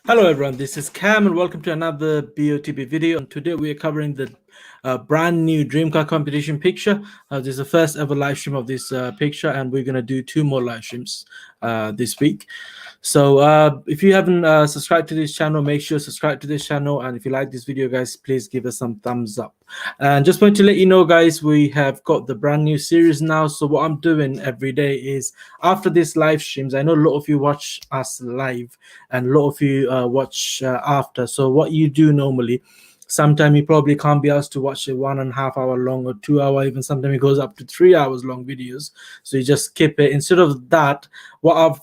Hello everyone, this is Cam and welcome to another BOTB video. And today we are covering the brand new dream car competition picture. This is the first ever live stream of this picture, and we're going to do 2 more live streams this week. So if you haven't subscribed to this channel, make sure to subscribe to this channel, and if you like this video, guys, please give us some thumbs up. And just want to let you know, guys, we have got the brand new series now. So what I'm doing every day is, after this live streams, I know a lot of you watch us live and a lot of you watch after. So what you do normally, sometimes you probably can't be asked to watch a 1.5 hour long or 2 hour, even sometimes it goes up to 3 hours long videos, so you just skip it. Instead of that, what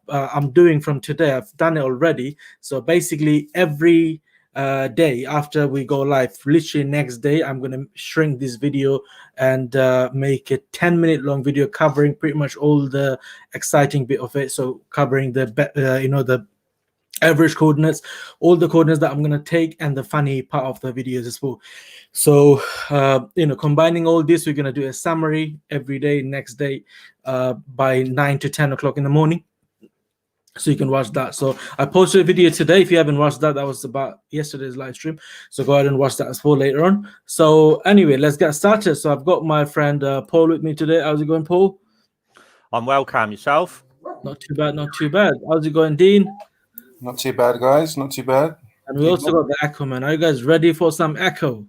I'm doing from today, I've done it already. So basically every day after we go live, literally next day, I'm going to shrink this video and make a 10-minute long video covering pretty much all the exciting bit of it. So covering the the average coordinates, all the coordinates that I'm going to take, and the funny part of the videos as well. So combining all this, we're going to do a summary every day next day by 9 to 10 o'clock in the morning, so you can watch that. So I posted a video today. If you haven't watched that, that was about yesterday's live stream, so go ahead and watch that as well later on. So anyway, let's get started. So I've got my friend Paul with me today. How's it going, Paul? I'm well, Cam. Yourself? Not too bad, not too bad. How's it going, Dean? Not too bad, guys. Not too bad. And we also got the echo, man. Are you guys ready for some echo?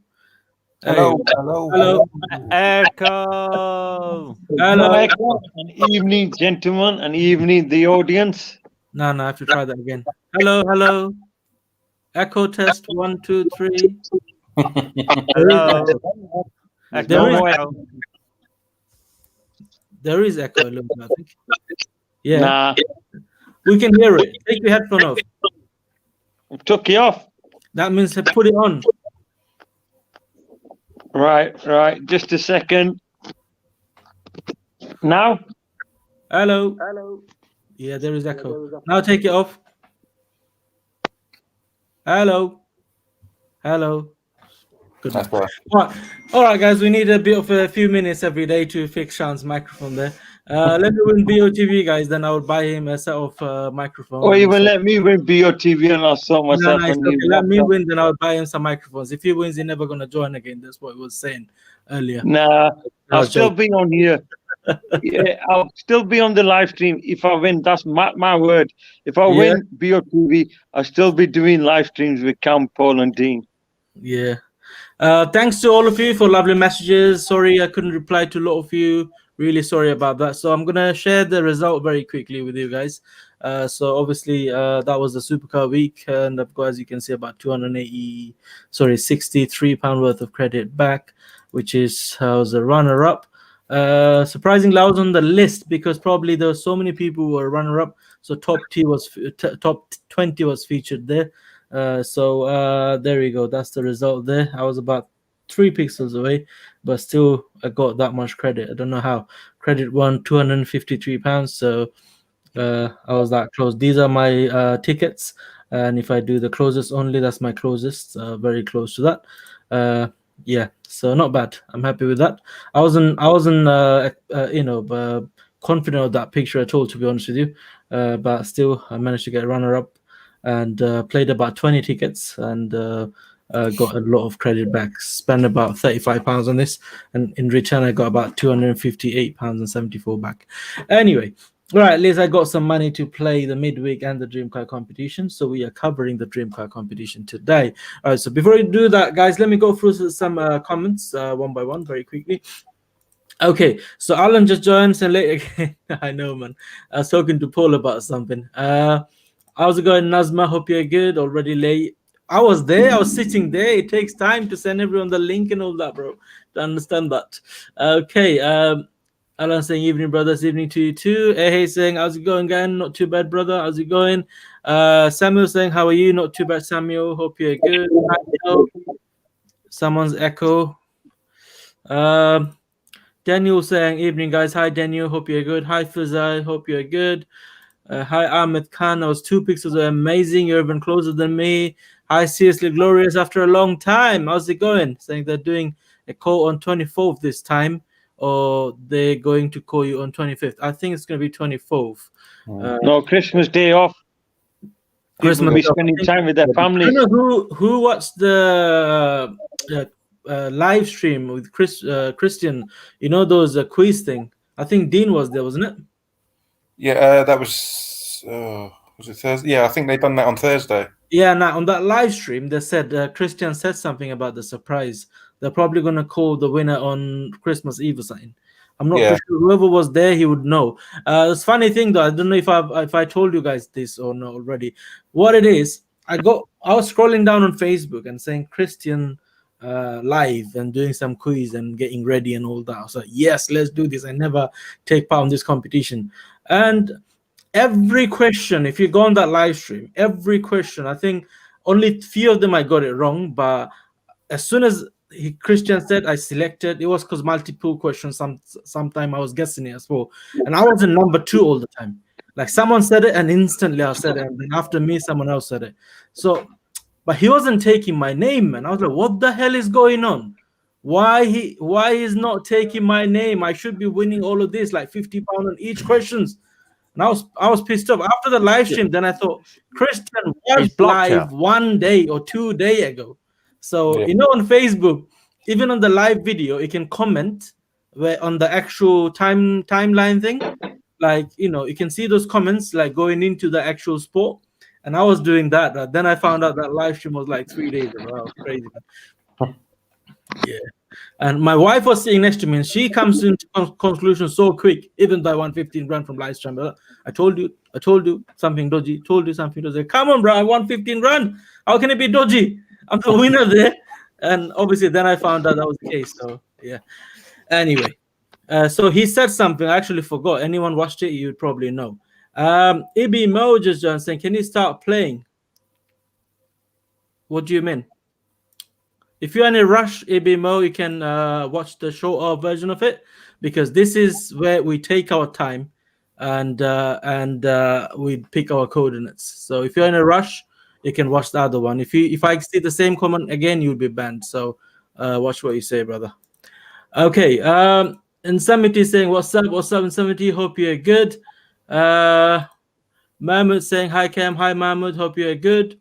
Hello, Hey. hello, Hello. Echo. Hello. An evening, gentlemen, and evening, the audience. No, I have to try that again. Hello, hello. Echo test 1, 2, 3. Hello. There is echo a little bit, I think. Yeah. Nah, We can hear it. Take your headphone off. took you off. That means to put it on. Right. Just a second. Now? Hello. Yeah, there is echo. Now take it off. Hello. Good. That's better. All right, guys. We need a few minutes every day to fix Sean's microphone there. Let me win BOTV, guys. Then I will buy him a set of microphones. Or even let me win BOTV and I'll sort myself. No, it's okay. Let me win, then I'll buy him some microphones. If he wins, he's never gonna join again. That's what he was saying earlier. Nah, I'll was still joking. be on here. Yeah, I'll still be on the live stream if I win. That's my word. If I win BOTV, I'll still be doing live streams with Cam, Paul, and Dean. Yeah. Thanks to all of you for lovely messages. Sorry I couldn't reply to a lot of you. Really sorry about that. So I'm gonna share the result very quickly with you guys. So obviously that was the supercar week, and I've got, as you can see, about 63 pound worth of credit back, which is was a runner-up. Surprisingly, I was on the list because probably there were so many people who were runner-up. So top 20 was featured there. So there we go. That's the result there. I was about 3 pixels away, but still I got that much credit. I don't know how. Credit won 253 pounds, so I was that close. These are my tickets, and if I do the closest only, that's my closest. Very close to that. Yeah, so not bad. I'm happy with that. I wasn't confident of that picture at all, to be honest with you, but still I managed to get a runner-up and played about 20 tickets and got a lot of credit back. Spent about 35 pounds on this, and in return I got about 258 pounds and 74 back. Anyway, all right, at least I got some money to play the midweek and the dream car competition, so we are covering the dream car competition today. All right, so before we do that, guys, let me go through some comments one by one very quickly. Okay, so Alan just joined and late again. I know, man. I was talking to Paul about something. How's it going, Nazma? Hope you're good. Already late. I was there. I was sitting there. It takes time to send everyone the link and all that, bro, to understand that. Okay. Alan saying, evening, brothers. Evening to you too. Hey, saying, how's it going, again? Not too bad, brother. How's it going? Samuel saying, how are you? Not too bad, Samuel. Hope you're good. Someone's echo. Daniel saying, evening, guys. Hi, Daniel. Hope you're good. Hi, Fizai. Hope you're good. Hi, Ahmed Khan. I was 2 pixels away. Amazing. You're even closer than me. Hi, seriously glorious after a long time. How's it going? Saying they're doing a call on 24th this time, or they're going to call you on 25th. I think it's going to be 24th. No, Christmas Day off. People Christmas. be spending time with their I families. don't know who watched the live stream with Christian. You know those quiz thing. I think Dean was there, wasn't it? Yeah, that was it Thursday? Yeah, I think they done that on Thursday. Yeah, now on that live stream, they said Christian said something about the surprise. They're probably gonna call the winner on Christmas Eve or something. I'm not too sure. Whoever was there, he would know. It's funny thing though. I don't know if I told you guys this or not already. What it is, I was scrolling down on Facebook and saying Christian live and doing some quiz and getting ready and all that. I was like, yes, let's do this. I never take part in this competition. And every question, if you go on that live stream, every question, I think only few of them I got it wrong, but as soon as Christian said I selected, it was because multiple questions. Sometime I was guessing it as well, and I was in number 2 all the time. Like someone said it, and instantly I said it, and then after me, someone else said it. So, but he wasn't taking my name, and I was like, "What the hell is going on? Why he's not taking my name? I should be winning all of this, like £50 on each questions." And I was pissed off after the live stream. Then I thought Christian was live 1 day or 2 days ago. So you know, on Facebook, even on the live video, you can comment where on the actual timeline thing. Like, you know, you can see those comments like going into the actual sport. And I was doing that. Then I found out that live stream was like 3 days ago. That was crazy. Yeah. And my wife was sitting next to me, and she comes into conclusion so quick, even though I won 15 grand from live stream. I told you something dodgy. Come on, bro, I won 15 grand. How can it be dodgy? I'm the winner there. And obviously, then I found out that was the case. So yeah. Anyway, so he said something. I actually forgot. Anyone watched it, you'd probably know. Ibi Mo just saying, can you start playing? What do you mean? If you're in a rush, ABMO, you can watch the shorter version of it, because this is where we take our time and we pick our coordinates. So if you're in a rush, you can watch the other one. If I see the same comment again, you'll be banned. So watch what you say, brother. Okay. Insanity is saying, what's up, Insanity? Hope you're good. Mahmoud saying, hi, Cam. Hi, Mahmoud. Hope you're good.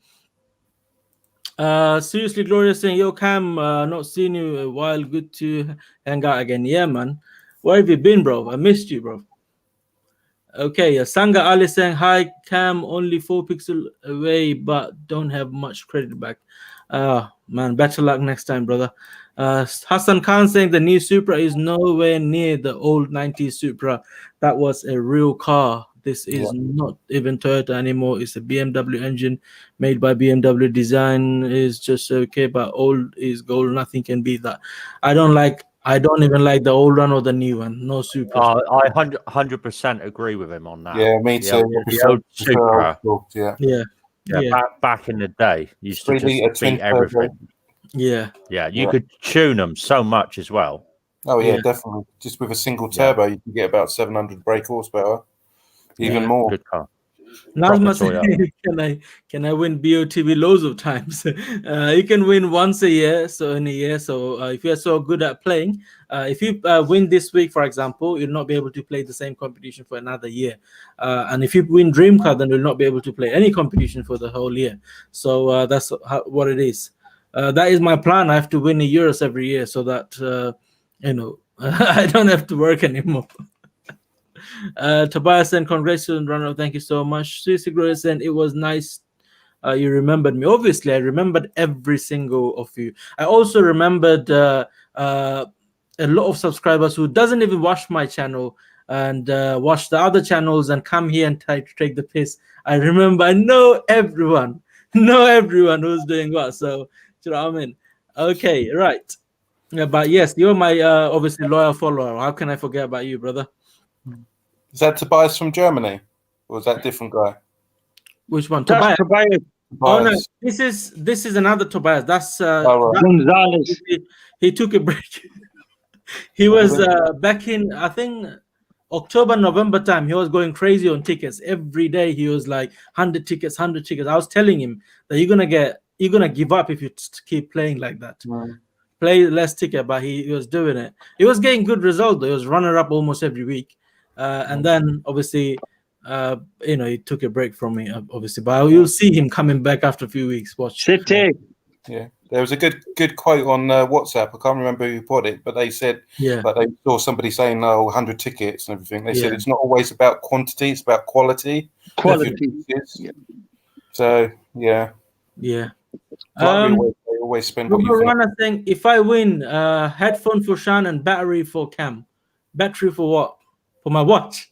Seriously, Gloria saying, yo, Cam, not seen you a while. Good to hang out again. Yeah, man. Where have you been, bro? I missed you, bro. Okay, Sanga Ali saying, hi, Cam, only 4 pixels away, but don't have much credit back. Man, better luck next time, brother. Hasan Khan saying the new Supra is nowhere near the old 90s Supra. That was a real car. This is not even Toyota anymore. It's a BMW engine made by BMW. Design is just okay, but old is gold. Nothing can beat that. I don't even like the old one or the new one. No Supra. I 100% agree with him on that. Yeah, me too. The old Supra. Yeah. Back in the day, used to just beat everything. Yeah. You could tune them so much as well. Oh yeah, definitely. Just with a single turbo, you can get about 700 brake horsepower. Even more. Good car. Nazma saying, can I win BOTB loads of times? You can win once a year, so in a year. So if you're so good at playing, if you win this week, for example, you'll not be able to play the same competition for another year. And if you win Dream Car, then you'll not be able to play any competition for the whole year. So that's what it is. That is my plan. I have to win a Euros every year so that I don't have to work anymore. Tobias and congratulations, runner. Thank you so much. Susie Grace, and it was nice. You remembered me. Obviously, I remembered every single of you. I also remembered a lot of subscribers who doesn't even watch my channel and watch the other channels and come here and try to take the piss. I know everyone who's doing what. So, you know what I mean? Okay, right. Yeah, but yes, you're my obviously loyal follower. How can I forget about you, brother? Is that Tobias from Germany, or is that a different guy? Which one? Tobias. Oh no, this is another Tobias. That's Gonzalez. He took a break. He was back in, I think, October, November time. He was going crazy on tickets every day. He was like 100 tickets. I was telling him that you're gonna give up if you keep playing like that. Play less ticket, but he was doing it. He was getting good results though. He was runner up almost every week. And then obviously You know, he took a break from me, obviously, but you'll see him coming back after a few weeks. Watch. City. Yeah, there was a good quote on WhatsApp. I can't remember who put it, but they said that they saw somebody saying, "Oh, 100 tickets and everything." They said it's not always about quantity; it's about quality. Yeah. So yeah. Like they always spend what you think. Saying, if I win, headphone for Shan and battery for Cam. Battery for what? For my watch.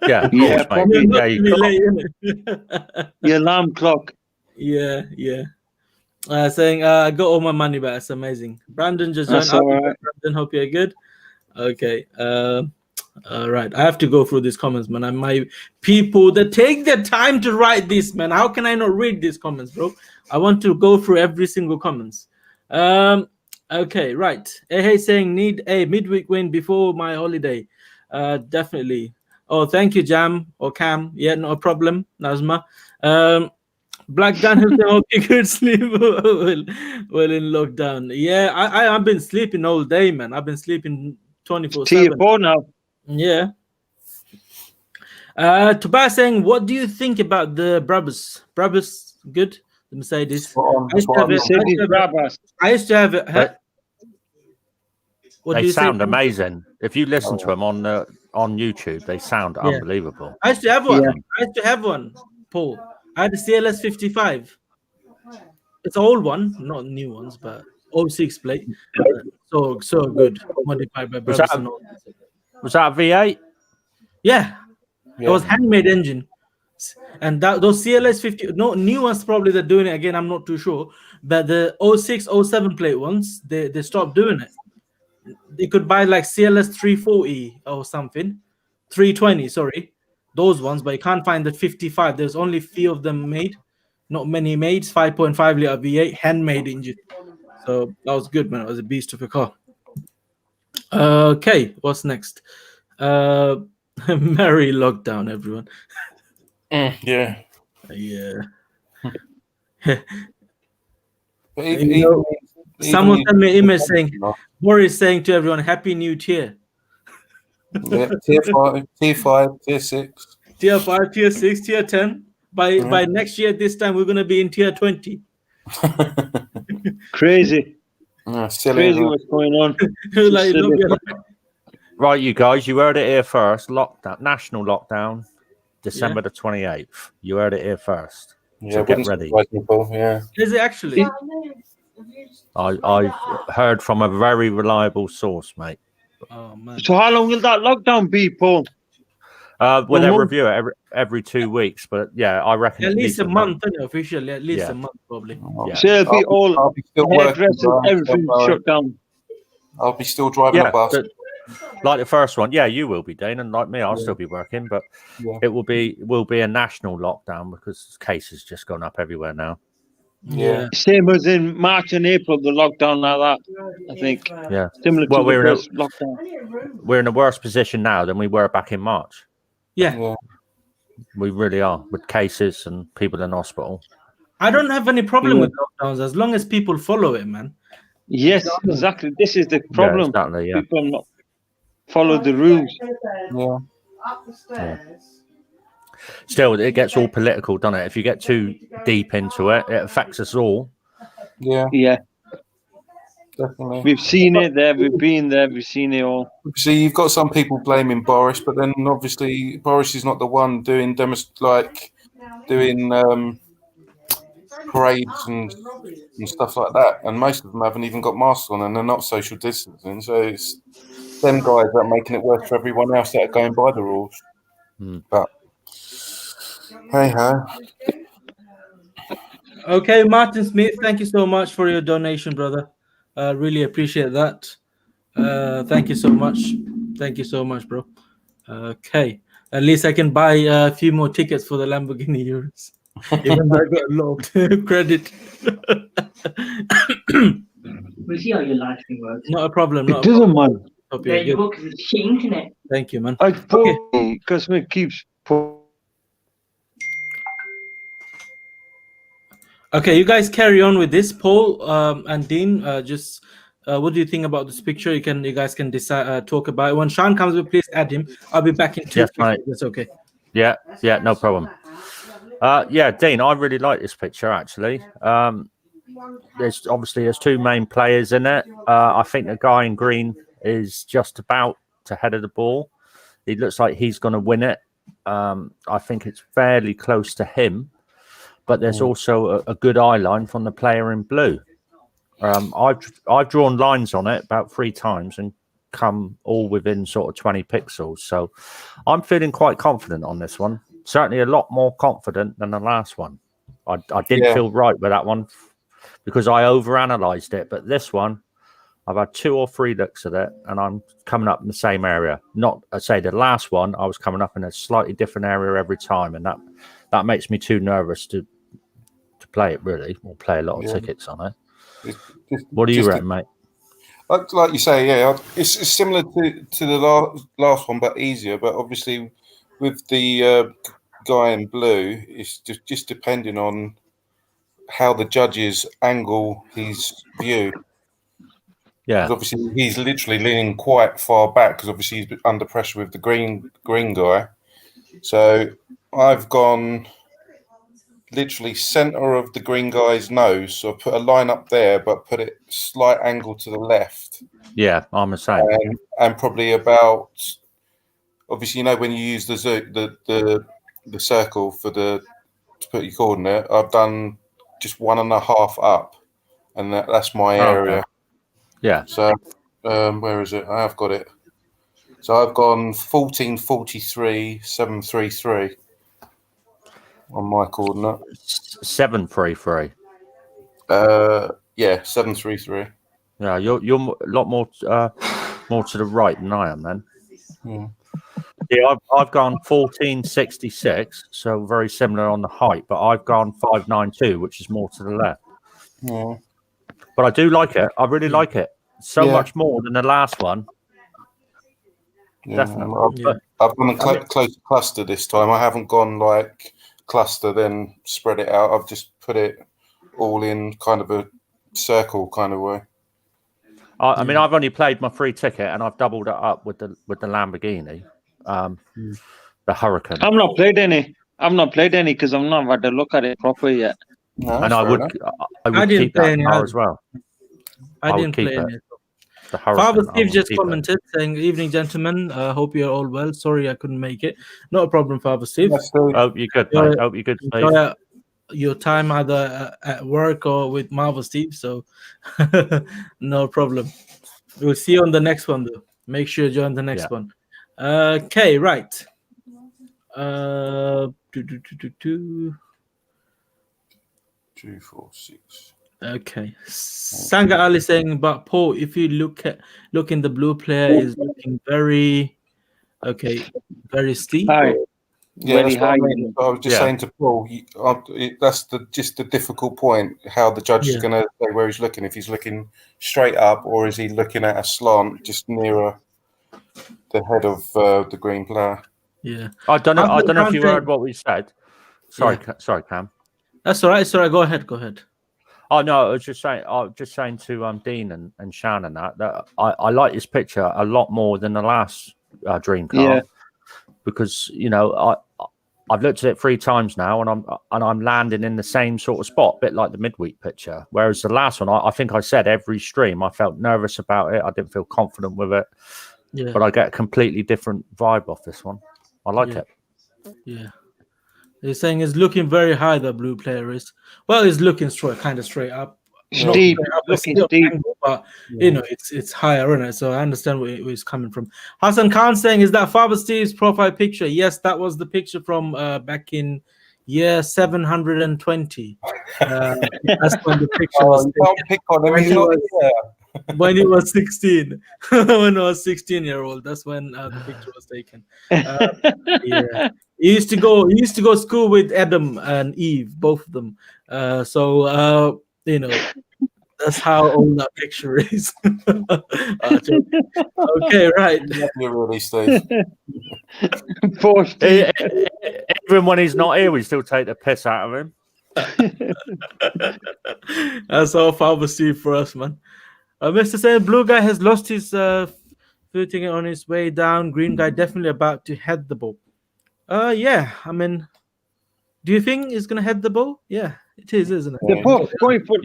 Yeah, yeah, probably. Your alarm clock. Yeah. Saying I got all my money back. That's amazing. Brandon just joined. Right. Brandon, hope you're good. Okay. Right. I have to go through these comments, man. And my people that take their time to write this, man. How can I not read these comments, bro? I want to go through every single comments. Okay, right. Hey, saying need a midweek win before my holiday. Definitely. Oh, thank you, Jam or Cam. Yeah, no problem, Nazma. Black Gun, hope you could sleep well in lockdown. Yeah, I've been sleeping all day, man. I've been sleeping 24/7. Now. Yeah. Tobias saying, what do you think about the Brabus? Brabus, good. The Mercedes. I used to have it. They sound amazing. If you listen to them on YouTube, they sound unbelievable. I used to have one. I used to have one, Paul. I had a CLS 55. It's an old one, not new ones, but 06 plate. So good. Modified by Brabus. Was that a V8? Yeah. It was handmade engine. And those CLS 50, no new ones probably they're doing it again. I'm not too sure. But the 06, 07 plate ones, they stopped doing it. You could buy like CLS 340 or something, 320, sorry, those ones, but you can't find the 55. There's only few of them made, not many made. 5.5 liter V8 handmade engine. So that was good, man. It was a beast of a car. Okay, what's next? Merry lockdown, everyone. Yeah. Someone sent me an image saying, Boris saying to everyone, Happy New Year. Yeah, tier 5, tier 6. Tier 5, tier 6, tier 10. By next year, this time, we're going to be in tier 20. Crazy. Crazy what's going on. Right, you guys, you heard it here first. Lockdown, national lockdown, December the 28th. You heard it here first. Yeah, so get ready. Is it actually? I heard from a very reliable source, mate. Oh man! So how long will that lockdown be, Paul? Well, they review it every 2 weeks, but yeah, I reckon at least a month, officially. At least a month, probably. Yeah. So it'll be all hairdressers, everything shut down. I'll be still driving a bus. Like the first one, you will be, Dane, and like me, I'll still be working, but it will be a national lockdown because cases just gone up everywhere now. Yeah. Same as in March and April, the lockdown like that, I think. Yeah. Similar to the first lockdown. We're in a worse position now than we were back in March. Yeah. We really are, with cases and people in hospital. I don't have any problem with lockdowns as long as people follow it, man. Yes, exactly. This is the problem. People not follow the rules. Yeah. Still, it gets all political, doesn't it? If you get too deep into it, it affects us all. Yeah. Definitely. We've seen it there. We've been there. We've seen it all. See, you've got some people blaming Boris, but then obviously Boris is not the one doing parades and stuff like that, and most of them haven't even got masks on, and they're not social distancing. So it's them guys that are making it worse for everyone else that are going by the rules. But hey ho. Okay, Martin Smith, thank you so much for your donation, brother. Really appreciate that. Thank you so much. Thank you so much, bro. Okay, at least I can buy a few more tickets for the Lamborghini Euros. Even though I got a lot of credit. We'll see how your live stream works. Not a problem. It doesn't matter. Yeah, you book is the internet. Thank you, man. Because it keeps. Okay, you guys carry on with this. Paul and Dean, just what do you think about this picture? You guys can decide, talk about it. When Sean comes up, please add him. I'll be back in 2 Yes, mate. That's okay. Yeah, no problem. Yeah, Dean, I really like this picture actually. There's two main players in it. I think the guy in green is just about to head of the ball. He looks like he's going to win it. I think it's fairly close to him, but there's also a good eye line from the player in blue. I've drawn lines on it about 3 times and come all within sort of 20 pixels. So I'm feeling quite confident on this one. Certainly a lot more confident than the last one. I didn't feel right with that one because I overanalyzed it. But this one, I've had 2 or 3 looks at it and I'm coming up in the same area. Not, I say the last one, I was coming up in a slightly different area every time. And that makes me too nervous to play it really, or play a lot of tickets on it. What do you reckon, mate? Like you say, yeah, it's similar to the last one, but easier. But obviously, with the guy in blue, it's just depending on how the judges angle his view. Yeah, obviously he's literally leaning quite far back because obviously he's under pressure with the green guy. So I've gone literally center of the green guy's nose. So I put a line up there, but put it slight angle to the left. Yeah, I'm the same. And probably about, obviously, you know, when you use the circle to put your coordinate, I've done just 1.5 up, and that's my area. Okay. Yeah. So where is it? I have got it. So I've gone 1443 733 on my coordinate. 733. Yeah, 733. Yeah, you're a lot more to the right than I am then. Yeah, I've gone 1466, so very similar on the height, but I've gone 592, which is more to the left. Yeah. But I do like it. I really like it. So much more than the last one. Yeah. Definitely. I've gone close cluster this time. I haven't gone like cluster, then spread it out. I've just put it all in kind of a circle kind of way. I mean, I've only played my free ticket and I've doubled it up with the Lamborghini, the Hurricane. I've not played any because I'm not had a look at it properly yet. No, and I would keep that car as well. I didn't play any. Father Steve just commented saying, "Evening, gentlemen. Hope you're all well. Sorry I couldn't make it. Not a problem, Father Steve. Hope you're good, mate. Hope you're good, Steve. Your time either at work or with Marvel Steve, so no problem. We'll see you on the next one, though. Make sure you join the next one. Okay, right. 2, 4, 6. Okay. Sanga Ali saying, but Paul, if you look in the blue player is looking very steep. Yeah, that's what I mean. I was just saying to Paul, that's just the difficult point, how the judge is going to say where he's looking. If he's looking straight up or is he looking at a slant just nearer the head of the green player. Yeah. I don't know if you heard what we said. Sorry, Cam. That's all right. Sorry, go ahead. Oh no, I was just saying to Dean and Shannon that I like this picture a lot more than the last dream car. Yeah. Because I've looked at it 3 times now, and I'm landing in the same sort of spot, a bit like the midweek picture. Whereas the last one, I think I said every stream I felt nervous about it. I didn't feel confident with it. Yeah. But I get a completely different vibe off this one. I like it. Yeah. He's saying it's looking very high. The blue player is. Well, it's looking kind of straight up. Steep, looking steep, but you know it's higher, isn't it? So I understand where it's coming from. Hasan Khan saying, "Is that Father Steve's profile picture?" Yes, that was the picture from back in year 720. That's when the picture was taken. When he was 16. When I was 16-year-old, that's when the picture was taken. Yeah, he used to go school with Adam and Eve, both of them. So you know. That's how old that picture is. Okay, right. You're really Steve. Poor Steve. Even when he's not here, we still take the piss out of him. That's all Father Steve for us, man. Mr. saying blue guy has lost his footing on his way down. Green guy definitely about to head the ball. Yeah. I mean, do you think he's gonna head the ball? Yeah, it is, isn't it? They're both going for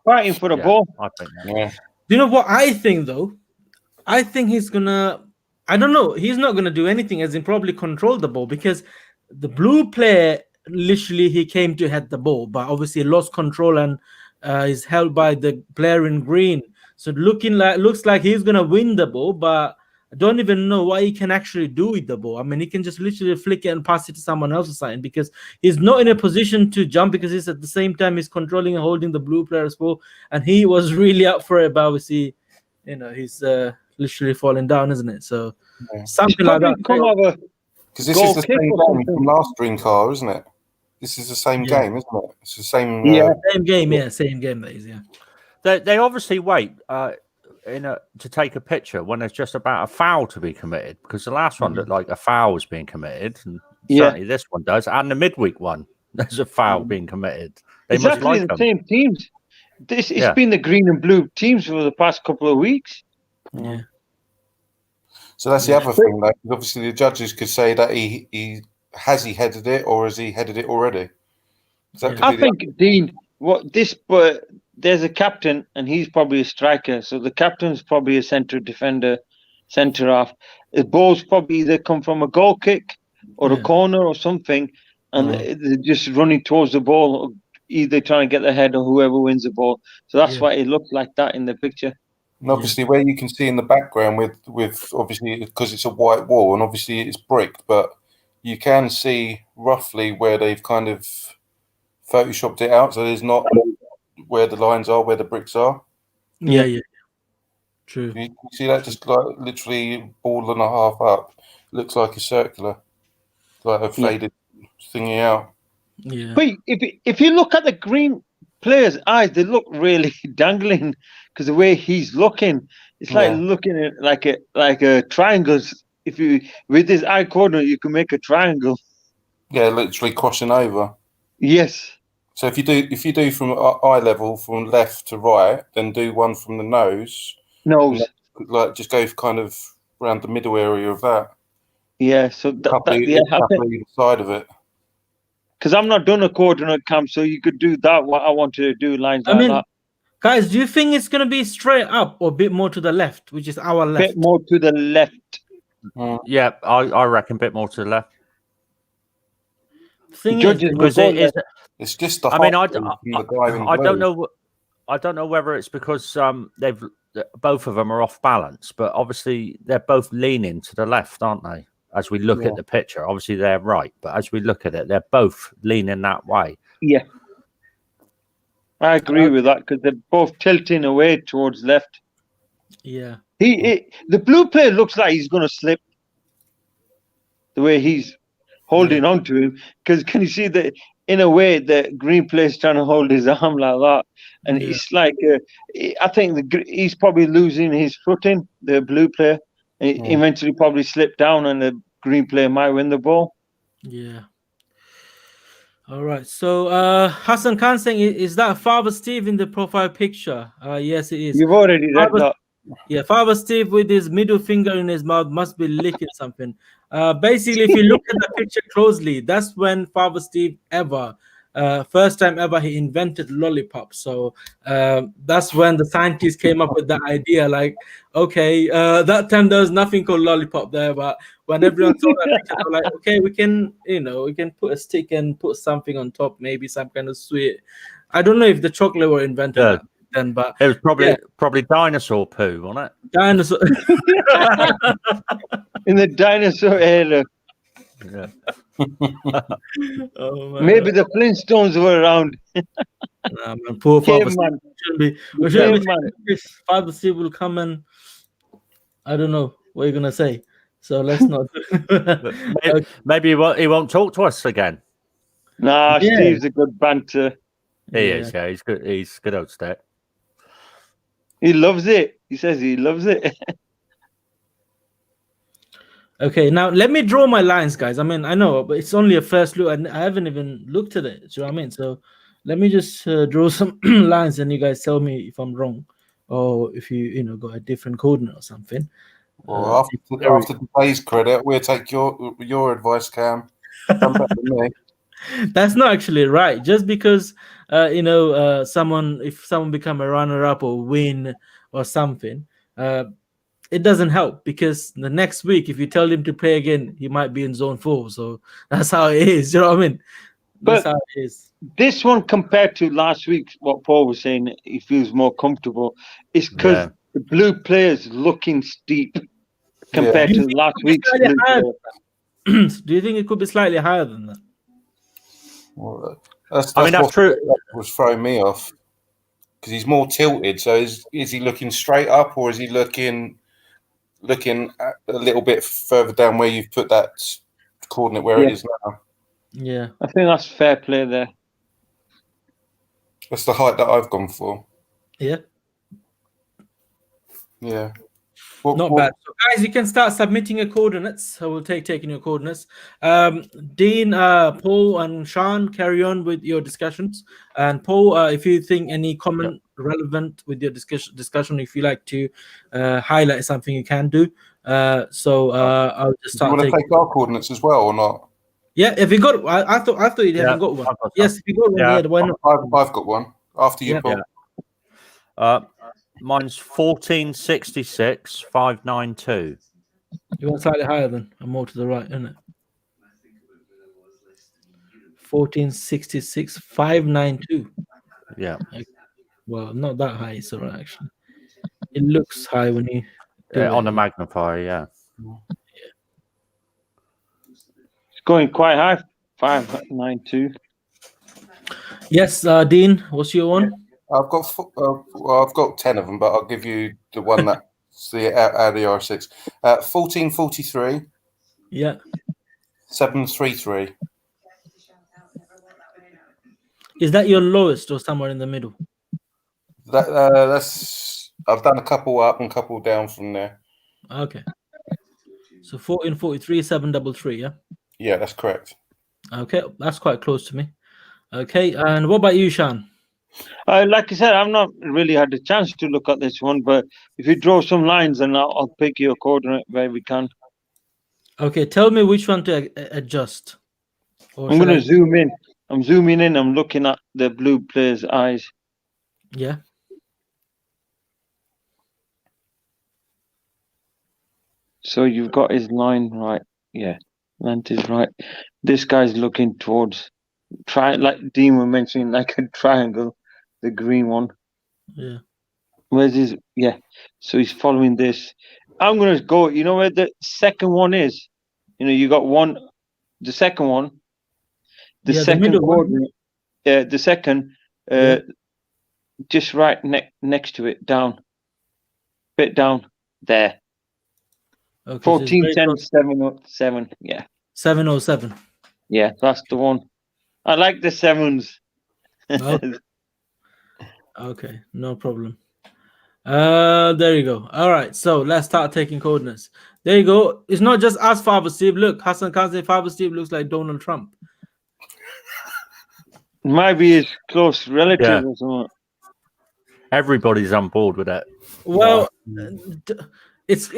fighting for the ball. I think that. Yeah. Do you know what I think though? I think he's gonna. I don't know. He's not gonna do anything, as in probably control the ball, because the blue player literally he came to head the ball, but obviously lost control and is held by the player in green. So looks like he's gonna win the ball, but I don't even know what he can actually do with the ball. I mean, he can just literally flick it and pass it to someone else's side, because he's not in a position to jump, because he's at the same time he's controlling and holding the blue player's ball, and he was really up for it, but obviously, he's literally falling down, isn't it? So something like that. Because this is the same game from last Dream Car, isn't it? This is the same game, isn't it? It's the same. Same game. Yeah, same game. That is. Yeah. They obviously wait to take a picture when there's just about a foul to be committed, because the last one looked like a foul was being committed, and certainly this one does, and the midweek one there's a foul being committed. They It's must actually like the them. same teams. It's been the green and blue teams for the past couple of weeks. Yeah. So that's the other thing, though. Obviously, the judges could say that he headed it, or has he headed it already? I think Dean. But there's a captain, and he's probably a striker. So the captain's probably a centre defender, centre half. The ball's probably either come from a goal kick or a corner or something, and they're just running towards the ball, either trying to get the head or whoever wins the ball. So that's why it looks like that in the picture. And obviously, where you can see in the background with obviously, because it's a white wall and obviously it's bricked, but you can see roughly where they've kind of photoshopped it out. So there's not where the lines are, where the bricks are. Yeah. True. You see that just like literally ball and a half up. Looks like a circular, like a faded thingy out. Yeah. But if you look at the green player's eyes, they look really dangling, because the way he's looking, it's like looking at like a triangle. If you with his eye coordinate, you can make a triangle. Yeah, literally crossing over. Yes. So if you do from eye level from left to right, then do one from the nose. Like just go kind of around the middle area of that. Yeah. So either side of it. Because I'm not done a coordinate camp, so you could do that. What I want to do lines like that. Guys, do you think it's gonna be straight up or a bit more to the left, which is our left? Bit more to the left. Yeah, I reckon a bit more to the left. Thing it's just the. I mean, I don't know. I don't know whether it's because both of them are off balance, but obviously they're both leaning to the left, aren't they? As we look at the picture, obviously they're right, but as we look at it, they're both leaning that way. Yeah, I agree with that, because they're both tilting away towards left. Yeah. The blue player looks like he's going to slip. The way he's holding on to him, because can you see that in a way the green player is trying to hold his arm like that, and it's like I think he's probably losing his footing, the blue player, and eventually probably slip down, and the green player might win the ball. Yeah. All right. So Hasan Khan saying, is that Father Steve in the profile picture? Yes, it is. You've already read that. Yeah, Father Steve with his middle finger in his mouth must be licking something. Basically, if you look at the picture closely, that's when Father Steve first time ever, he invented lollipop. So that's when the scientists came up with the idea, like, okay, that time there was nothing called lollipop there, but when everyone saw that picture, they were like, okay, we can put a stick and put something on top, maybe some kind of sweet. I don't know if the chocolate were invented then, but it was probably dinosaur poo, wasn't it? Dinosaur in the dinosaur era. Yeah. Maybe the Flintstones were around. Nah, man, poor Father Steve. Father Steve will come and I don't know what you're gonna say. So let's not. Maybe he won't talk to us again. Nah, Steve's a good banter. He is. Yeah, he's good. He's good old stick. He loves it. He says he loves it. Okay, now let me draw my lines, guys. I mean, I know, but it's only a first look, and I haven't even looked at it. Do you know what I mean? So let me just draw some lines, and you guys tell me if I'm wrong, or if you got a different coordinate or something. Well, after today's credit, we'll take your advice, Cam. Done better than me. That's not actually right. Just because if someone become a runner-up or win or something, it doesn't help, because the next week, if you tell him to play again, he might be in zone 4. So that's how it is. You know what I mean? That's But how it is. this one compared to last week, what Paul was saying, he feels more comfortable, is because the blue players looking steep compared to last week's blue player. Do you think it could be slightly higher than that? Well, that's that's true. That was throwing me off, because he's more tilted. So is he looking straight up, or is he looking a little bit further down where you've put that coordinate where it is now? Yeah, I think that's fair play there. That's the height that I've gone for. yeah. Yeah. Not bad. So guys, you can start submitting your coordinates. So we'll taking your coordinates. Dean, Paul, and Sean, carry on with your discussions. And Paul, if you think any comment relevant with your discussion, if you like to highlight something, you can do. I'll just start. Do you want to take our coordinates as well, or not? Yeah, if you got, I thought you haven't got one. Yes, if you got one, why not? I've got one. After you, Paul. Mine's 1466 592. You want slightly higher than, and more to the right, isn't it? 1466 592. Yeah. Well, not that high, it's alright actually. It looks high when you on the magnifier, yeah. It's going quite high, 592. Yes, Dean, what's your one? I've got 10 of them, but I'll give you the one that's out of the R6. 1443. Yeah. 733. Is that your lowest or somewhere in the middle? That's I've done a couple up and a couple down from there. Okay. So 1443 733, yeah? Yeah, that's correct. Okay, that's quite close to me. Okay, and what about you, Sean? Like I said, I've not really had a chance to look at this one, but if you draw some lines, and I'll pick your coordinate where we can. Okay, tell me which one to adjust. I'm going to zoom in. I'm zooming in. I'm looking at the blue player's eyes. Yeah. So you've got his line right. Yeah, length is right. This guy's looking towards, like Dean was mentioning, like a triangle, the green one. Yeah. Where's his? Yeah. So he's following this. I'm going to go, you know where the second one is? You know, you got one, the second one. The second coordinate. Yeah, the second, just right next to it, down. Bit down, there. Okay, 1410 yeah. 707. Yeah, that's the one. I like the sevens. Okay, no problem. There you go. All right, so let's start taking coordinates. There you go. It's not just us, Father Steve. Look, Hasan can't say Father Steve looks like Donald Trump. Might be his close relative or something. Everybody's on board with it. Well, it's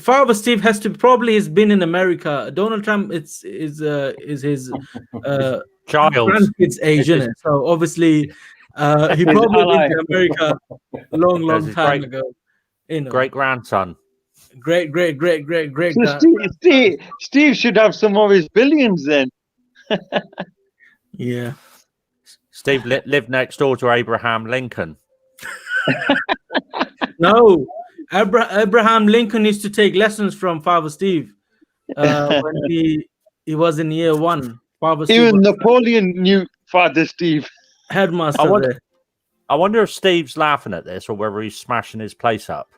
Father Steve has to probably has been in America. Donald Trump is his grandkid's age, isn't it? So obviously he probably went to America a long time ago. You know, great grandson. Great. So Steve should have some of his billions then. Yeah. Steve lived next door to Abraham Lincoln. No, Abraham Lincoln used to take lessons from Father Steve when he was in year 1. Father Steve even Napoleon knew Father Steve. Headmaster. I wonder if Steve's laughing at this or whether he's smashing his place up.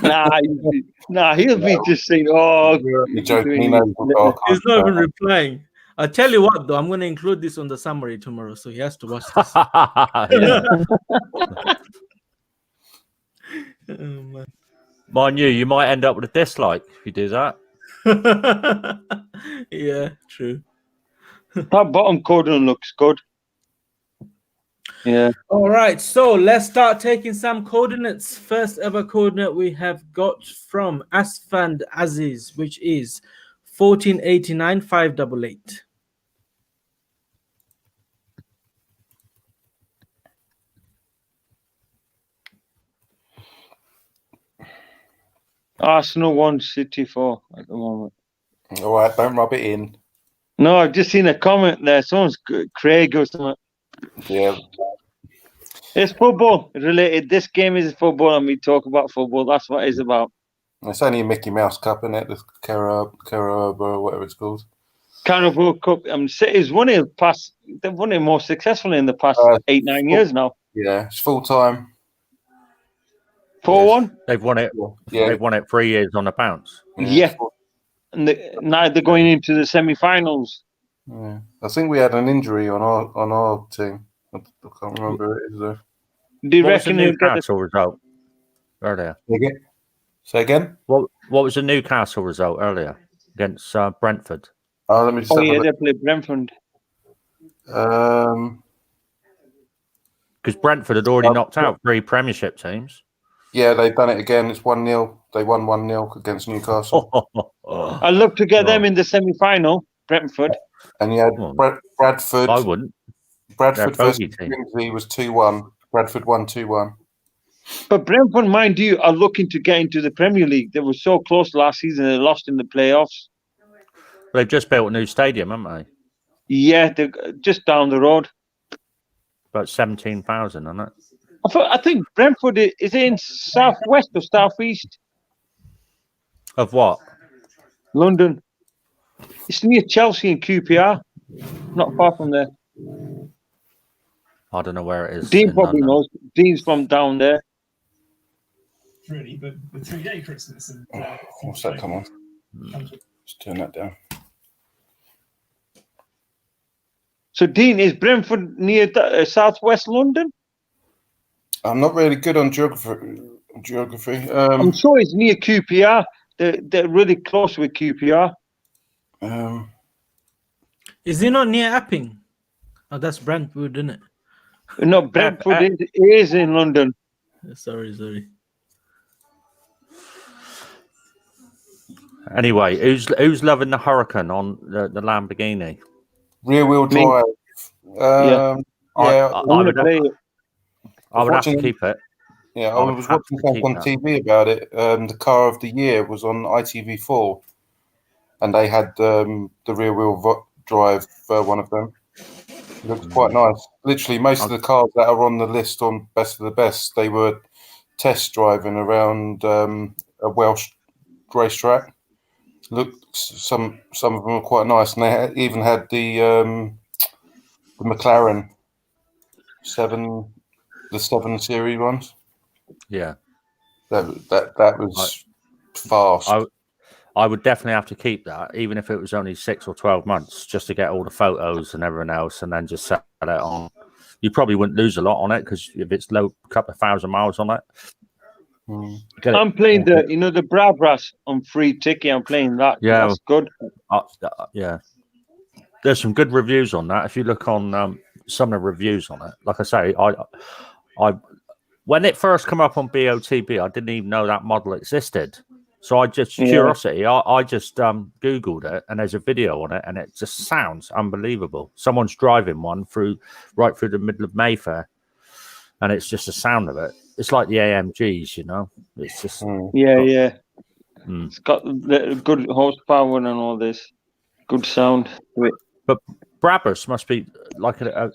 Nah, he'll be just saying, "Oh, you're joking." He's not even replying. I'll tell you what, though, I'm going to include this on the summary tomorrow, so he has to watch this. Oh, man. Mind you might end up with a dislike if you do that. Yeah, true. That bottom coordinate looks good. Yeah. All right, so let's start taking some coordinates. First ever coordinate we have got from Asfand Aziz, which is 1489 588. Arsenal 1, City 4 at the moment. All right, don't rub it in. No, I've just seen a comment there. Someone's Craig or something. Yeah. It's football related. This game is football, and we talk about football. That's what it's about. It's only a Mickey Mouse Cup, isn't it? The Carabao or whatever it's called. Carabao Cup. City's won it past. They've won it more successfully in the past 8-9 years now. Yeah, it's full time. 4-1. They've won it. Yeah. They've won it 3 years on the bounce. Yeah. And now they're going into the semi-finals. Yeah. I think we had an injury on our team. I can't remember who it is though. Do you What was the reckon he'll get the Newcastle result earlier? Say again? What was the Newcastle result earlier against Brentford? Oh, let me just Oh have a yeah, look. they play Brentford. Because Brentford had already knocked out 3 Premiership teams. Yeah, they've done it again. It's 1-0. They won 1-0 against Newcastle. I'd love to get them in the semi-final, Brentford. And you had Bradford. I wouldn't. Bradford They're a versus bogey team. Kingsley was 2-1. Bradford won 2-1. But Brentford, mind you, are looking to get into the Premier League. They were so close last season. They lost in the playoffs. They've just built a new stadium, haven't they? Yeah, they're just down the road. About 17,000, isn't it? I think Brentford is in southwest or southeast Of what? London. It's near Chelsea and QPR. Not far from there. I don't know where it is. Dean in probably London. knows. Dean's from down there. Really, but the 3-day Christmas and What's that? Come on. Let's turn that down. So, Dean, is Brentford near southwest London? I'm not really good on geography. I'm sure it's near QPR. They're really close with QPR. Is he not near Epping? Oh, that's Brentwood, isn't it? No, Brentford is in London. Sorry. Anyway, who's loving the Hurricane on the Lamborghini? Rear wheel Me. drive. Yeah. I would have to keep it. Yeah, I I would was have watching to something keep on that. TV about it. The car of the year was on ITV4, and they had the rear wheel drive one of them. It looks quite nice. Literally, most of the cars that are on the list on Best of the Best, they were test driving around a Welsh racetrack. Some of them were quite nice, and they even had the McLaren 7 Series ones. Yeah. That was fast. I would definitely have to keep that, even if it was only 6 or 12 months, just to get all the photos and everything else, and then just sell it on. You probably wouldn't lose a lot on it because if it's low, a couple of thousand miles on it. I'm playing the Brabras on free ticket. I'm playing that. Yeah, that's good. Yeah. There's some good reviews on that. If you look on some of the reviews on it, like I say, I when it first came up on BOTB, I didn't even know that model existed. So I just curiosity, I just Googled it, and there's a video on it, and it just sounds unbelievable. Someone's driving one right through the middle of Mayfair, and it's just the sound of it. It's like the AMGs, you know. It's just It's got the good horsepower and all this good sound to it. But Brabus must be like a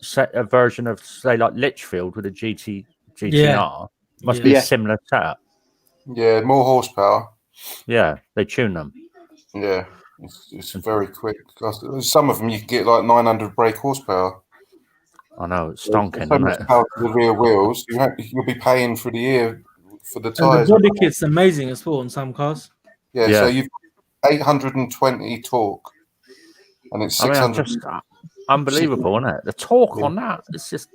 version of, say, like Litchfield with a GTR. Must be a similar setup. Yeah, more horsepower. Yeah, they tune them. Yeah, it's very quick. Some of them you can get like 900 brake horsepower. I know, it's stonking, so isn't much it? power to the rear wheels. You'll be paying for the year for the And tyres. the body kit's amazing as well on some cars. Yeah, so you've 820 torque, and it's 600. Just unbelievable, isn't it? The torque on that, it's just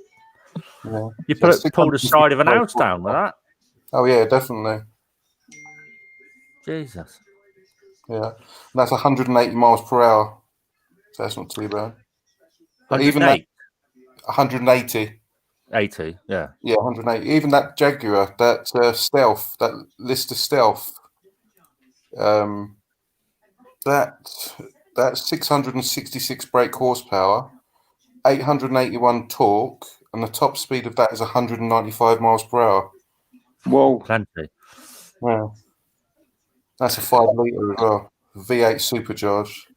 you pull the side of an house down with that. Oh yeah, definitely. Jesus. Yeah, and that's 180 miles per hour. So that's not too bad. But even that 180. 80, yeah. Yeah, 180. Even that Jaguar, that Stealth, that Lister Stealth, That's 666 brake horsepower, 881 torque, and the top speed of that is 195 miles per hour. Whoa. Plenty. Wow. That's a 5 litre as well. V8 supercharged.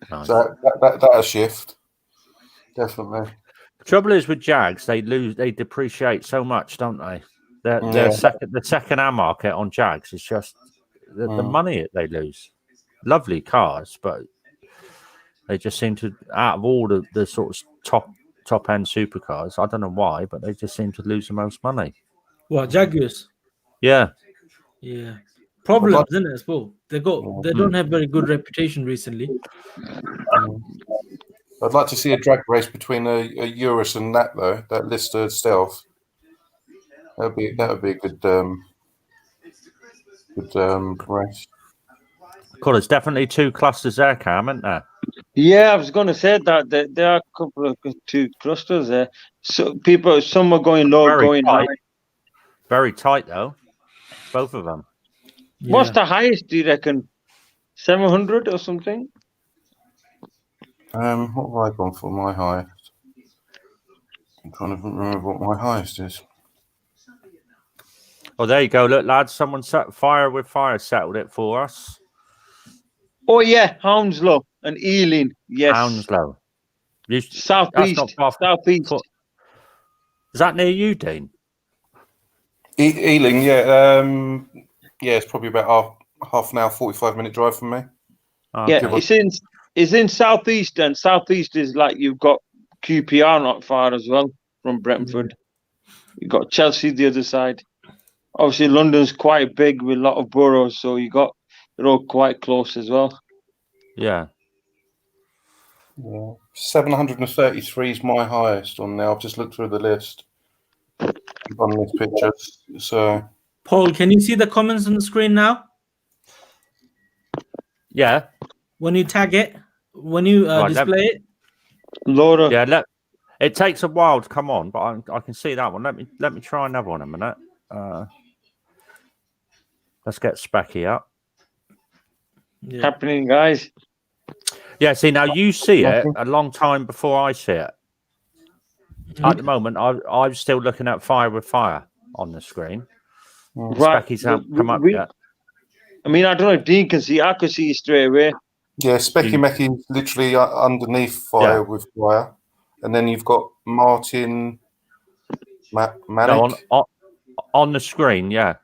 Nice. So that'll shift. Definitely. The trouble is with Jags, they depreciate so much, don't they? The second hand market on Jags is just the money they lose. Lovely cars, but they just seem to, out of all the sort of top end supercars, I don't know why, but they just seem to lose the most money. What, Jaguars? Yeah. Yeah. Problems, isn't it, as well? They don't have very good reputation recently. I'd like to see a drag race between a Urus and that though. That Lister Stealth. That would be a good race. Cool. There's definitely two clusters there, Cam, isn't there? Yeah, I was going to say that there are a couple of two clusters there. So some are going low, going high. Very tight though, both of them. Yeah. What's the highest? Do you reckon 700 or something? What have I gone for my highest? I'm trying to remember what my highest is. Oh, there you go. Look, lads, someone set Fire with Fire settled it for us. Oh yeah, Hounslow and Ealing. Yes. Hounslow. Southeast. Southeast. Is that near you, Dean? Ealing, yeah. Yeah, it's probably about half an hour, 45-minute drive from me. Yeah, it's in Southeast, and Southeast is like you've got QPR not far as well from Brentford. You've got Chelsea the other side. Obviously, London's quite big with a lot of boroughs, so they're all quite close as well. Yeah. 733 is my highest on there. I've just looked through the list on this picture. So, Paul, can you see the comments on the screen now? Yeah. When you tag it, when you display it. Laura. Yeah, it takes a while to come on, but I can see that one. Let me try another one a minute. Let's get Specky up. Yeah. Happening, guys. Yeah, see, now you see it a long time before I see it. At the moment, I'm still looking at Fire with Fire on the screen. Right. Specky's haven't come up yet. I mean, I don't know if Dean can see. I could see you straight away. Yeah, Specky Mecky is literally underneath Fire with Fire. And then you've got Martin Manic. No, on the screen, yeah.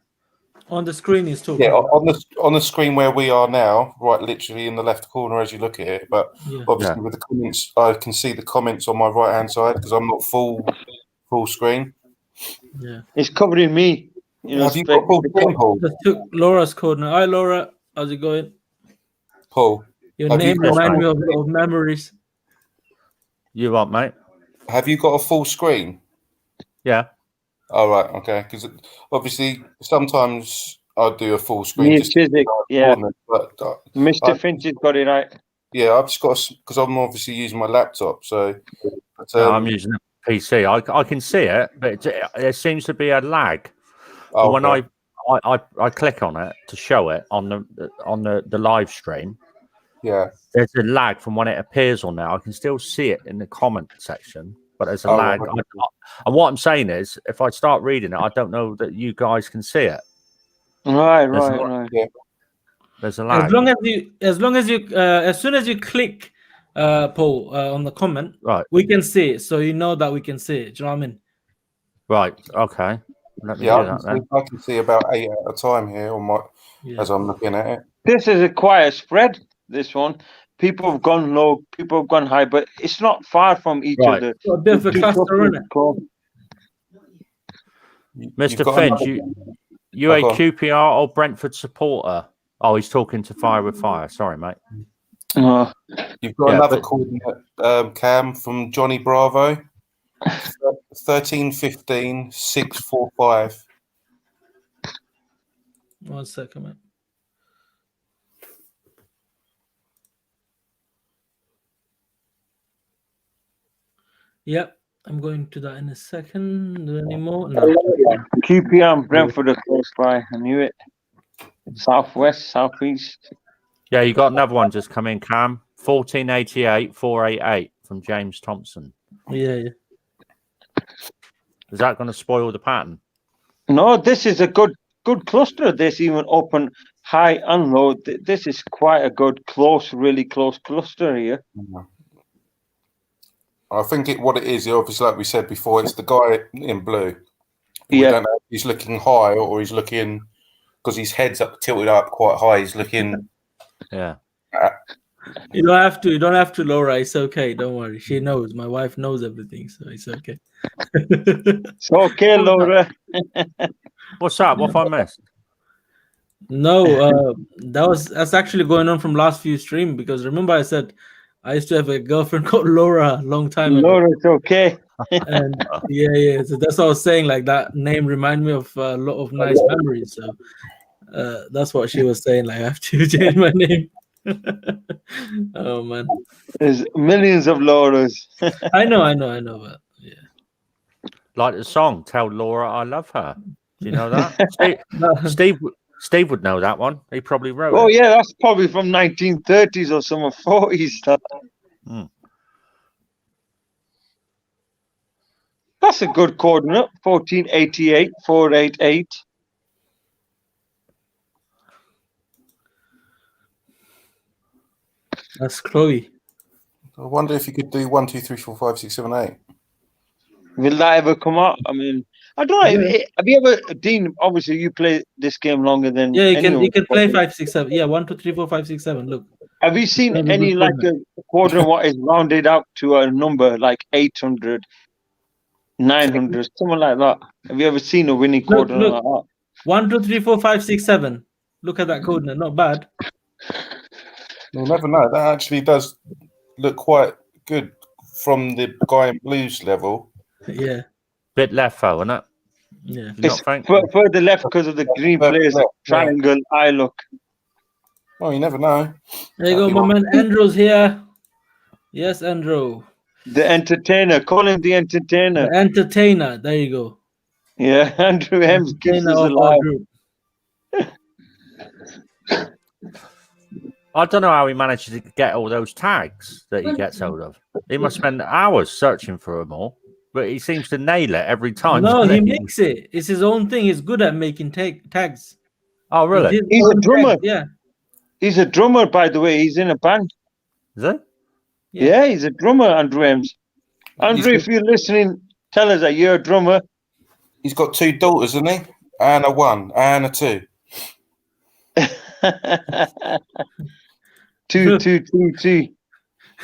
On the screen is talking. Yeah, on the screen where we are now, right, literally in the left corner as you look at it. But obviously with the comments, I can see the comments on my right hand side because I'm not full screen. Yeah, it's covering me. You know, have you got full screen, Paul? Just took Laura's code now. Hi, Laura. How's it going? Paul, your name reminds me of memories. You what, mate? Have you got a full screen? Yeah. All right, okay. Because obviously, sometimes I do a full screen. But Mr. Finch has got it right. Yeah, I've just got because I'm obviously using my laptop. So I'm using a PC. I can see it, but there seems to be a lag. Oh, when I click on it to show it on the live stream. Yeah, there's a lag from when it appears on there. I can still see it in the comment section, but there's a lag. Right. And what I'm saying is, if I start reading it, I don't know that you guys can see it. Right. Yeah. There's a lag. As soon as you click, Paul, on the comment, right, we can see it. So you know that we can see it. Do you know what I mean? Right. Okay. Let me do that then. I can see about 8 at a time here on my as I'm looking at it. This is a quiet spread. This one, people have gone low, people have gone high, but it's not far from each other. A bit of a cluster, isn't it? Mr. Finch, you a QPR or Brentford supporter? Oh, he's talking to Fire with Fire. Sorry, mate. You've got another coordinate, Cam, from Johnny Bravo. 1315 645. 1 second, mate. Yep, I'm going to that in a second. Any more? No. QPR and Brentford are close by. I knew it. Southwest, southeast. Yeah, you got another one just come in, Cam. 1488 488 from James Thompson. Yeah. Is that going to spoil the pattern? No, this is a good cluster. This even open high and low. This is quite a good really close cluster here. I think what it is, obviously, like we said before, it's the guy in blue. We don't know if he's looking high or he's looking, because his head's tilted up quite high. He's looking. Yeah. You don't have to, Laura. It's okay. Don't worry. She knows. My wife knows everything, so it's okay. It's okay, Laura. What's up? What have I missed? No, that's actually going on from last few stream, because remember I said I used to have a girlfriend called Laura a long time ago. Laura, it's okay. And yeah. So that's what I was saying. Like that name remind me of a lot of nice memories. So that's what she was saying. Like I have to change my name. Oh man, there's millions of Lauras. I know, but yeah. Like the song, "Tell Laura I Love Her." Do you know that? Steve would know that one. He probably wrote it. Oh yeah, that's probably from 1930s or some 40s. That's a good coordinate. 1488 488. That's Chloe. I wonder if you could do 1, 2, 3, 4, 5, 6, 7, 8. Will that ever come out? I mean, I don't know. Yeah. Have you ever, Dean? Obviously, you play this game longer than Yeah, anyone. you can play 5, 6, 7. Yeah, 1, 2, 3, 4, 5, 6, 7. Look. Have you seen Maybe any good like coordinate. a quadrant what is rounded out to a number like 800, 900, something like that? Have you ever seen a winning quadrant Look. like that? 1, 2, 3, 4, 5, 6, 7. Look at that coordinate. Not bad. You'll never know. That actually does look quite good from the guy in blues level. Yeah. Bit left, though, isn't it? Yeah. Do you not think? Further left because of the green players left, triangle eye look. Oh, you never know. There you go, my man. Andrew's here. Yes, Andrew. The entertainer. Call him the entertainer. The entertainer. There you go. Yeah, Andrew Hems keeps Entertainer us of our alive. group. I don't know how he manages to get all those tags that he gets hold of. He must spend hours searching for them all, but he seems to nail it every time. No, doesn't he makes it. It's his own thing. He's good at making tags. Oh, really? He's a drummer. Tags. Yeah. He's a drummer, by the way. He's in a band. Is he? Yeah, he's a drummer, Andrew Hems. Andrew, if you're listening, tell us that you're a drummer. He's got 2 daughters, hasn't he? And a 1 and a 2. 2, 2, 2,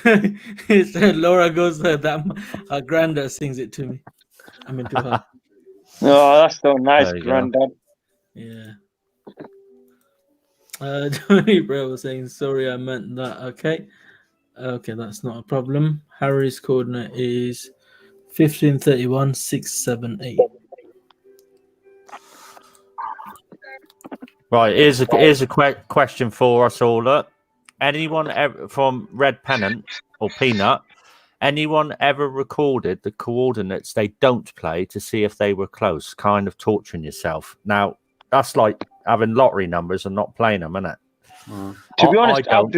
2. Laura goes that her granddad sings it to me. I mean to her. Oh, that's so nice, There you go. Granddad. Yeah. Tony Bro was saying sorry, I meant that. Okay, that's not a problem. Harry's coordinate is 1531 678. Right, here's a question for us all. Look, anyone ever from Red Pennant or Peanut? Anyone ever recorded the coordinates they don't play to see if they were close? Kind of torturing yourself. Now that's like having lottery numbers and not playing them, isn't it? To be honest, I've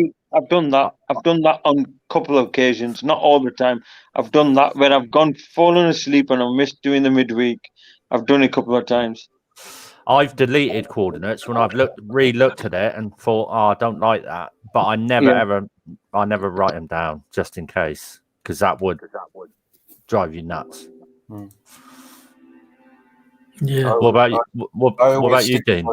done that. I've done that on a couple of occasions, not all the time. I've done that when I've fallen asleep and I've missed doing the midweek. I've done it a couple of times. I've deleted coordinates when I've re-looked at it and thought, oh, I don't like that. But I never write them down just in case, because that would drive you nuts. Yeah. What about you? What about you, Dean?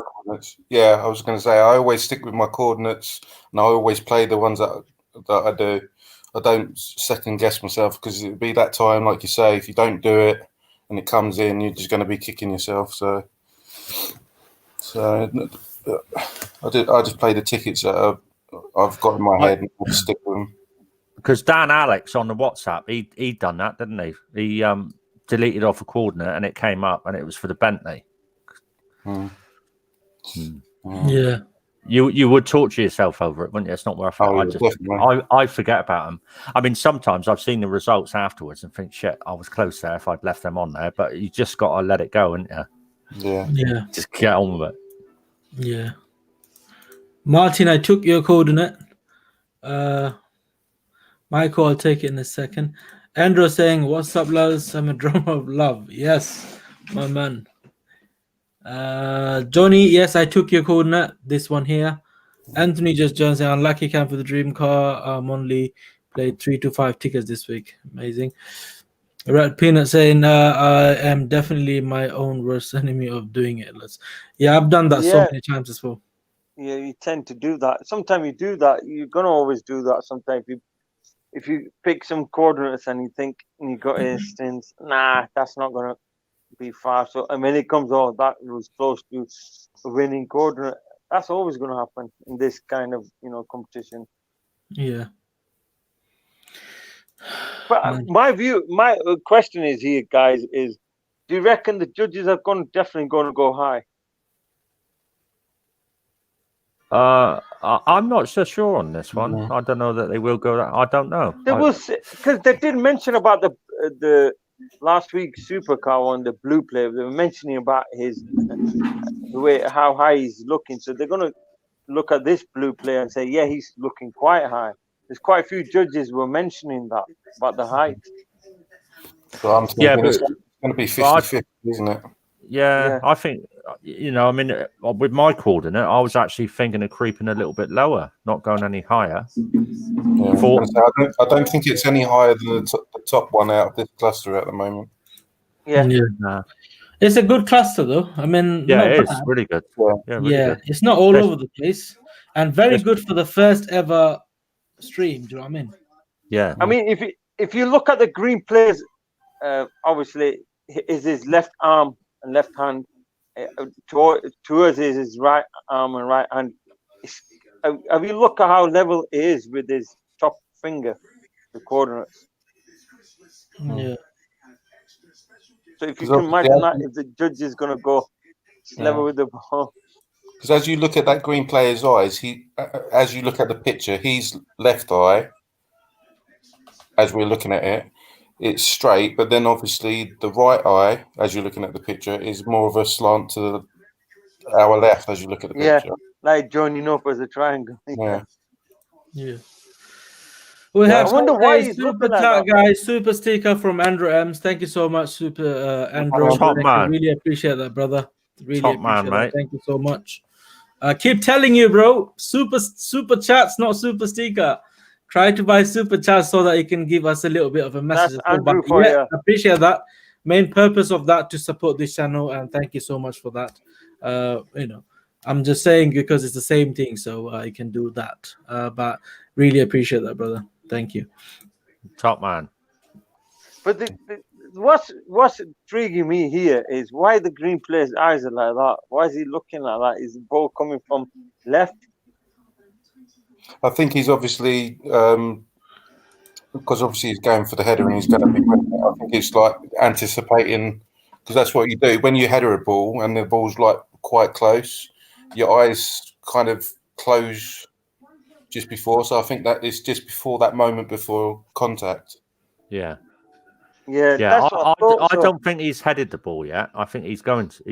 Yeah, I was going to say I always stick with my coordinates, and I always play the ones that I do. I don't second guess myself, because it'd be that time, like you say, if you don't do it and it comes in, you're just going to be kicking yourself. So I just play the tickets that I've got in my head and I'll stick with them. Because Dan Alex on the WhatsApp, he done that, didn't he? He deleted off a coordinate and it came up and it was for the Bentley. Yeah. You would torture yourself over it, wouldn't you? It's not worth it. I forget about them. I mean, sometimes I've seen the results afterwards and think, shit, I was close there if I'd left them on there. But you just got to let it go, haven't you? Yeah. Yeah. Just get on with it. Yeah. Martin, I took your coordinate. Michael, I'll take it in a second. Andrew saying, "What's up, loves? I'm a drummer of love." Yes, my man. Johnny, yes, I took your coordinate. This one here. Anthony just joined saying, "Unlucky camp for the dream car. Only played 3 to 5 tickets this week. Amazing." Red Peanut saying, "I am definitely my own worst enemy of doing it." Yeah, I've done that so many times as well. Yeah, you tend to do that. Sometimes you do that. You're gonna always do that. Sometimes if you pick some coordinates and you think and you got instance, nah, that's not gonna be far. So and when it comes, oh, that was close to a winning coordinate. That's always gonna happen in this kind of competition. Yeah. But my question is here, guys, is do you reckon the judges are definitely going to go high? I'm not so sure on this one. Mm-hmm. I don't know that they will go. I don't know. There was because they did mention about the last week's supercar one, the blue player. They were mentioning about his the way how high he's looking. So they're going to look at this blue player and say, yeah, he's looking quite high. There's quite a few judges were mentioning that about the height. So I'm thinking it's going to be 50-50, isn't it? Yeah, I think, I mean, with my coordinate, I was actually thinking of creeping a little bit lower, not going any higher. Yeah, I don't think it's any higher than the top one out of this cluster at the moment. Yeah. Nah. It's a good cluster, though. I mean, yeah, it is really good. Yeah, really good. It's not all over the place, and very good for the first ever stream. Do you know what I mean? Yeah. I mean, if you look at the green players, obviously is his left arm and left hand towards his right arm and right hand. Have you look at how level it is with his top finger, the coordinates? Yeah. So if you can imagine that, if the judge is going to go level with the ball. Because as you look at that green player's eyes, as you look at the picture, his left eye, as we're looking at it, it's straight, but then obviously the right eye, as you're looking at the picture, is more of a slant to our left as you look at the picture. Yeah, like joining up as a triangle. Yeah. We have I wonder why he's super looking like that. guys, super sticker from Andrew M's. Thank you so much, super Andrew. Top man. Really appreciate that, brother. Really top appreciate man, that. mate. Thank you so much. Keep telling you, bro. Super chats, not super sticker. Try to buy super chats so that you can give us a little bit of a message. That's Andrew for you. Appreciate that. Main purpose of that to support this channel, and thank you so much for that. I'm just saying because it's the same thing, so I can do that. But really appreciate that, brother. Thank you. Top man. But what's intriguing me here is why the green player's eyes are like that. Why is he looking like that? Is the ball coming from left? I think he's obviously because obviously he's going for the header and he's going to be winning it. I think it's like anticipating, because that's what you do when you header a ball and the ball's like quite close. Your eyes kind of close just before, so I think that it's just before that moment before contact. Yeah. That's what I don't think he's headed the ball yet. I think he's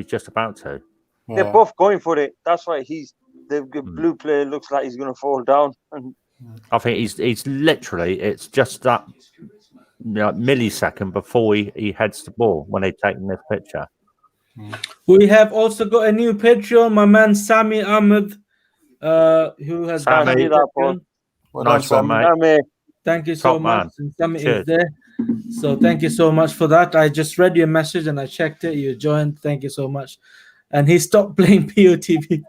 just about to. They're both going for it. That's why the blue player looks like he's going to fall down. I think he's literally, it's just that millisecond before he heads the ball when they're taking this picture. We have also got a new Patreon, my man Sami Ahmed, who has Sammy, nice one, mate. Thank you so much. And Sami is there. So thank you so much for that. I just read your message and I checked it. You joined. Thank you so much. And he stopped playing BOTB.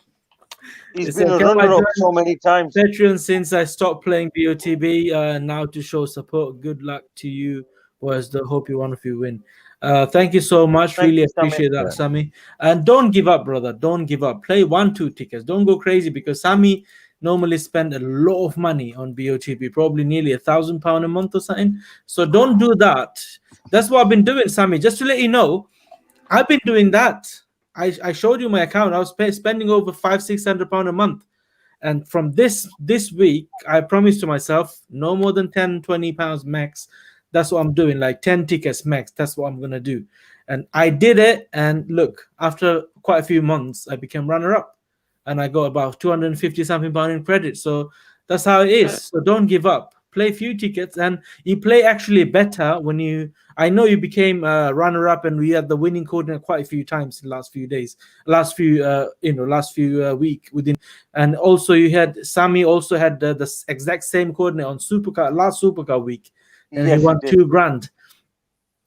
He's been a runner-up so many times. Patreon since I stopped playing BOTB. Now to show support. Good luck to you, boys. Hope one of you win. Thank you so much. Really appreciate that, Sami. And don't give up, brother. Don't give up. Play 1-2 tickets. Don't go crazy because Sami normally spend a lot of money on BOTB, probably nearly £1,000 a month or something. So don't do that. That's what I've been doing, Sami. Just to let you know, I've been doing that. I showed you my account. I was spending over £500-600 a month. And from this week, I promised to myself no more than £10-20 max. That's what I'm doing, like 10 tickets max. That's what I'm going to do. And I did it. And look, after quite a few months, I became runner-up. and I got about 250 something pound in credit. So that's how it is. So don't give up. Play a few tickets, and you play actually better when you. I know you became runner up, and we had the winning coordinate quite a few times in the last few days, last few week within, and also you had Sami also had the exact same coordinate on Supercar last Supercar week, and Yes, he won he did. £2,000.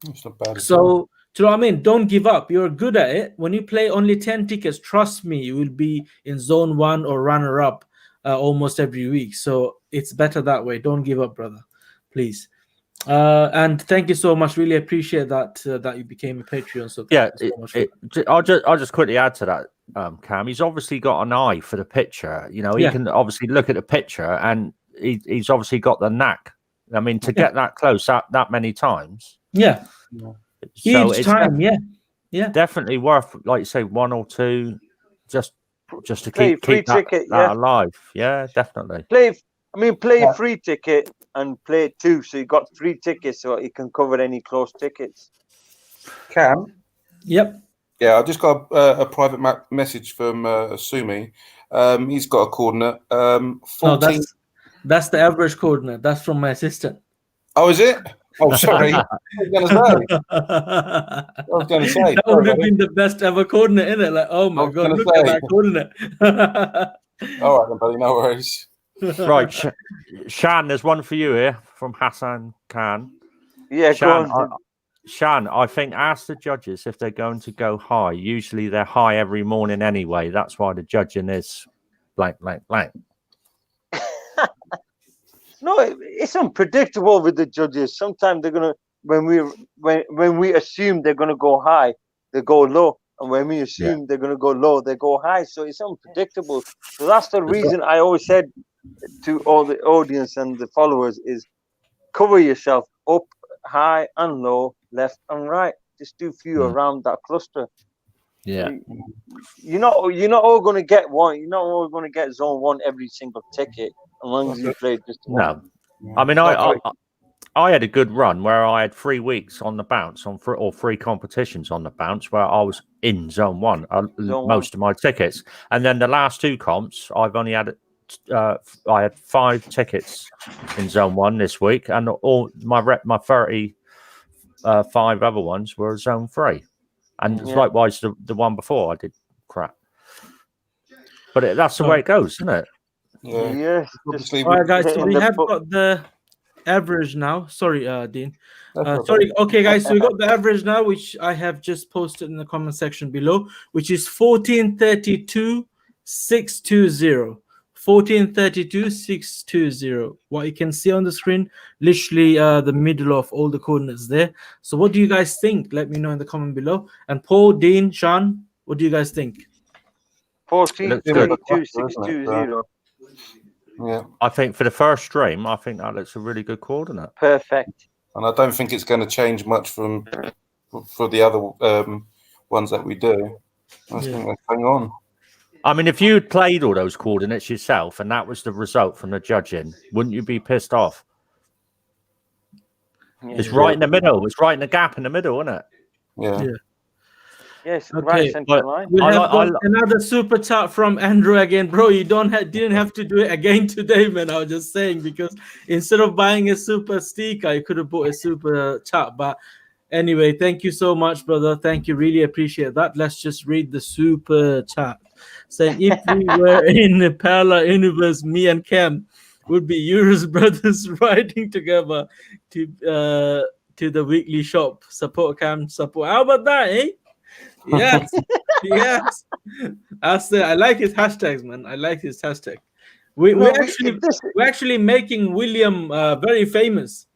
It's not bad. So, do you know what I mean? Don't give up. You're good at it. When you play only 10 tickets, trust me, you will be in zone 1 or runner up almost every week. So it's better that way. Don't give up, brother. Please. And thank you so much. Really appreciate that that you became a Patreon. So Yeah, thank you so much for I'll just quickly add to that, Cam. He's obviously got an eye for the picture. You know, he can obviously look at the picture, and he's obviously got the knack. I mean, to get that close that many times. Yeah. So Each it's time, yeah. definitely worth, like you say, 1 or 2, just to Play keep free ticket, that alive. Yeah, definitely. Play a free ticket and play 2, so you got 3 tickets, so you can cover any close tickets. Cam? Yep. Yeah, I just got a private message from Sumi. He's got a coordinate. 14. No, that's the average coordinate. That's from my assistant. Oh, is it? Oh, sorry. I was going to say. That would have been the best ever coordinate, isn't it? Like, oh my God, look at that coordinate. All right, then, buddy. No worries. Right, Shan, there's one for you here from Hasan Khan. Yeah, Shan, go on. Shan, I think ask the judges if they're going to go high. Usually they're high every morning anyway. That's why the judging is blank, blank, blank. No, it's unpredictable with the judges. Sometimes they're gonna when we assume they're gonna go high, they go low, and when we assume they're gonna go low, they go high. So it's unpredictable. So that's the reason I always said to all the audience and the followers is cover yourself up, high and low, left and right. Just do a few around that cluster. Yeah. You're not all gonna get one. You're not all gonna get zone 1 every single ticket. As long as you play just one. No, I mean I had a good run where I had 3 weeks on the bounce or 3 competitions on the bounce where I was in zone 1 most of my tickets, and then the last 2 comps I've only had I had 5 tickets in zone 1 this week, and all my 35 other ones were zone 3, and likewise the one before I did crap. But that's the way it goes, isn't it? Yeah. Yes. All right, guys. So we have got the average now. Sorry, Dean. Sorry. Okay, guys. So we got the average now, which I have just posted in the comment section below, which is 1432,620. 1432,620. What you can see on the screen, literally the middle of all the coordinates there. So what do you guys think? Let me know in the comment below. And Paul, Dean, Sean, what do you guys think? 1432,620. Yeah, I think for the first stream, I think that looks a really good coordinate. Perfect. And I don't think it's going to change much for the other ones that we do. I think let's hang on. I mean, if you played all those coordinates yourself and that was the result from the judging, wouldn't you be pissed off? Yeah. It's right in the middle. It's right in the gap in the middle, isn't it? Yeah. Yes, okay. right centre line. We have got another super chat from Andrew again, bro. You didn't have to do it again today, man. I was just saying, because instead of buying a super sticker, you could have bought a super chat. But anyway, thank you so much, brother. Thank you, really appreciate that. Let's just read the super chat saying, if we were in a parallel universe, me and Cam would be Euros brothers riding together to the weekly shop. Support Cam, support. How about that, eh? Yes, yes. I like his hashtags, man. I like his hashtag. We're actually making William very famous.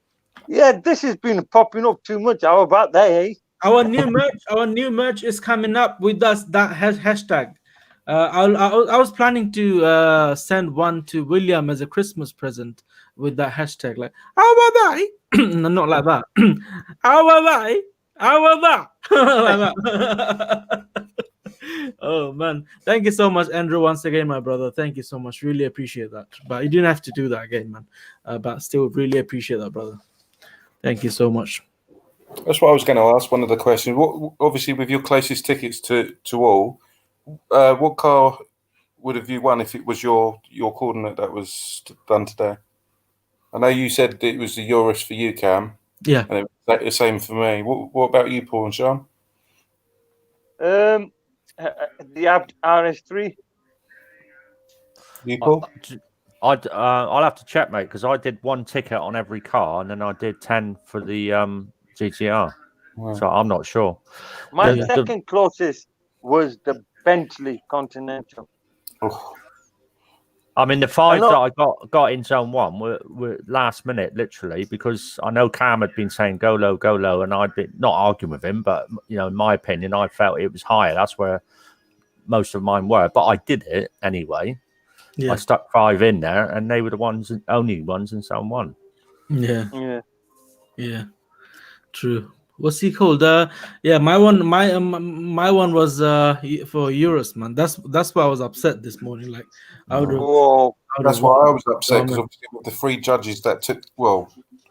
Yeah, this has been popping up too much. How about that, eh? Our new merch is coming up with us. That hashtag. I was planning to send one to William as a Christmas present with that hashtag. Like, how about that? No, not like that. How about that? How about that? Oh man, thank you so much, Andrew, once again, my brother. Thank you so much. Really appreciate that. But you didn't have to do that again, man. But still really appreciate that, brother. Thank you so much. That's what I was going to ask. One of the questions. What, obviously, with your closest tickets to all, what car would have you won if it was your coordinate that was done today? I know you said it was the Eurus for you, Cam. Yeah. And it was the same for me. What about you, Paul and Sean? The RS3. You, Paul? I'll have to check, mate, because I did 1 ticket on every car, and then I did 10 for the GTR. Wow. So I'm not sure. My second closest was the Bentley Continental. Oh. I mean, the 5 that I got in zone 1 were last minute, literally, because I know Cam had been saying go low, and I'd been not arguing with him, but in my opinion, I felt it was higher. That's where most of mine were, but I did it anyway. Yeah. I stuck 5 in there, and they were the only ones in zone 1. Yeah. True. What's he called? My one was for Eurus, man. That's why I was upset this morning. Like, that's why I was upset, because obviously with the 3 judges that took,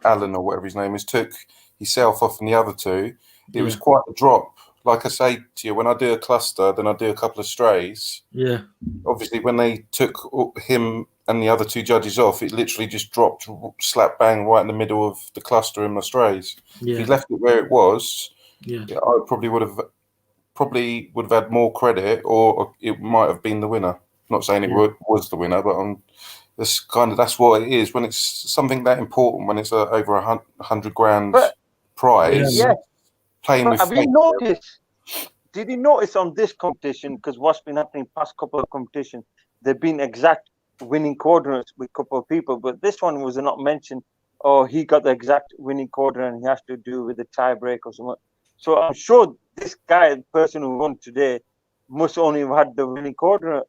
Alan or whatever his name is, took himself off and the other 2. It was quite a drop. Like I say to you, when I do a cluster, then I do a couple of strays. Yeah. Obviously, when they took him and the other 2 judges off, it literally just dropped slap bang right in the middle of the cluster in my strays. Yeah. If he left it where it was, I probably would have had more credit, or it might have been the winner. Not saying it was the winner, but that's what it is when it's something that important. When it's over 100 grand prize. Yeah. Playing with. Have you noticed? Did you notice on this competition? Because what's been happening past couple of competitions, there've been exact winning coordinates with a couple of people, but this one was not mentioned. Oh, he got the exact winning coordinate, and he has to do with the tie break or something. So I'm sure this guy, the person who won today, must only have had the winning coordinate.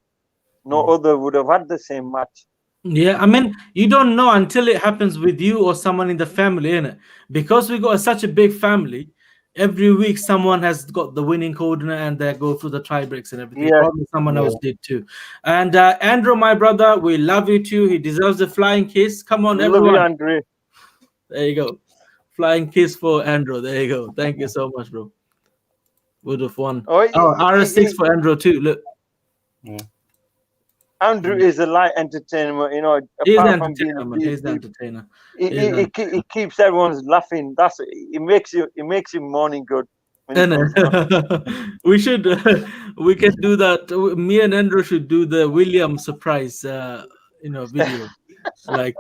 No other would have had the same match. Yeah, I mean, you don't know until it happens with you or someone in the family, innit? Because we got such a big family. Every week, someone has got the winning coordinate, and they go through the tie breaks and everything. Yeah. Probably someone else did too. And Andrew, my brother, we love you too. He deserves a flying kiss. Come on, everyone. Love you, Andrew. There you go. Flying kiss for Andrew. There you go. Thank you so much, bro. Would have won. RS6 for Andrew too. Look. Yeah. Andrew is a light entertainer, He's an entertainer, man. He's an entertainer. He keeps everyone laughing. It makes him morning good. We should we can do that. Me and Andrew should do the William surprise video. Like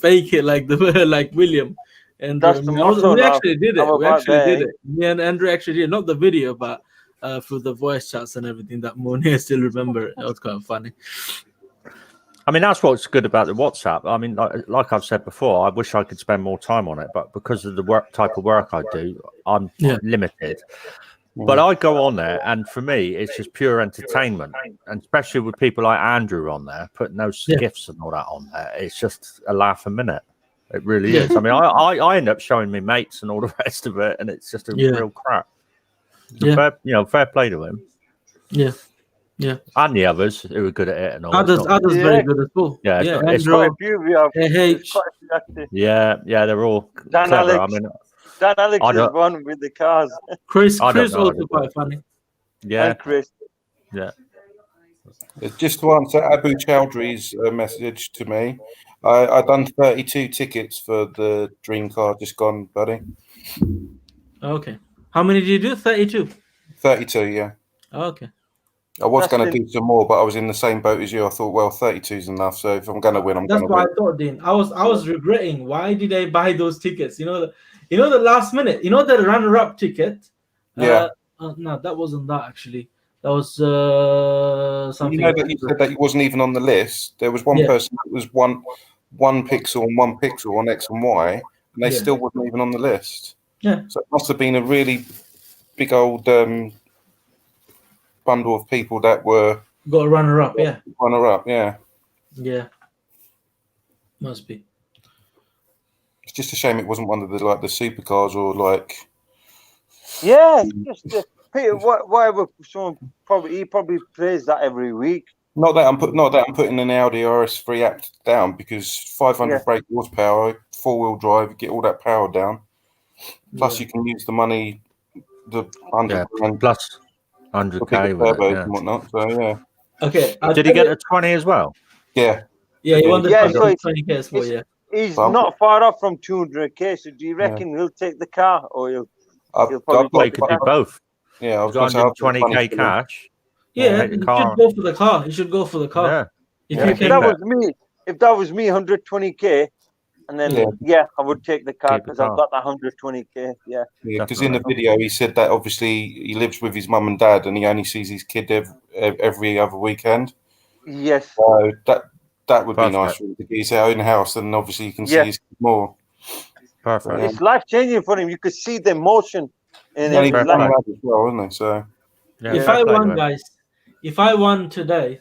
fake it like William. And we actually did it. Me and Andrew actually did, not the video, but through the voice chats and everything that morning. I still remember it. That was kind of funny. I mean, that's what's good about the WhatsApp. I mean, like I've said before, I wish I could spend more time on it, but because of the type of work I do, I'm limited. But I go on there, and for me, it's just pure entertainment, and especially with people like Andrew on there, putting those gifs and all that on there, it's just a laugh a minute. It really is. I mean, I end up showing me mates and all the rest of it, and it's just a real crap. Fair play to him. Yeah. And the others who are good at it and all. Others very good as well. Yeah, Andrew, they're all Dan clever. Alex. I mean, Dan Alex is one with the cars. Chris also quite funny. Yeah. And Chris. Yeah. Just to answer Abu Chowdhury's message to me, I done 32 tickets for the dream car just gone, buddy. Okay. How many did you do? 32? 32, yeah. Okay. I was going to do some more, but I was in the same boat as you. I thought, well, 32 is enough. So if I'm going to win, I'm going to win. That's what I thought, Dean. I was regretting. Why did I buy those tickets? The last minute. The runner-up ticket. Yeah. No, that wasn't that actually. That was something. That you said that he wasn't even on the list. There was one person that was one pixel and 1 pixel on X and Y, and they still wasn't even on the list. Yeah. So it must have been a really big old bundle of people that were got a runner-up. Yeah. Runner-up. Yeah. Yeah. Must be. It's just a shame it wasn't one of the supercars or like. Yeah, just whatever. Someone he probably plays that every week. Not that I'm putting an Audi RS3 app down, because 500 brake horsepower, 4-wheel drive, you get all that power down. Plus, you can use the money, the 100 grand plus 100k with it, and whatnot. So Okay. Did he get a 20 as well? Yeah. Yeah, he won the Yeah, so 20K as well. Yeah. he's Well, not far off from 200K. So do you reckon he'll take the car, or he'll probably Well, he take could do the car? both. Yeah, I He's was got going to say 120K cash. Yeah, Take the you car. should go for the car. You should go for the car. Yeah. If Yeah, you If can, that was me, 120K, and then Yeah. I would take the car Keep the because I've car. got that 120K. Yeah. Yeah, because in the video he said that obviously he lives with his mum and dad, and he only sees his kid every other weekend. Yes. So that would be Perfect. nice for him to get his own house, and obviously you can see Yeah. his kid more. Perfect. Yeah. It's life changing for him. You could see the emotion in And his he's a Fair young play. lad as well, isn't he? So Yeah, if fair I play to won, him. guys, if I won today,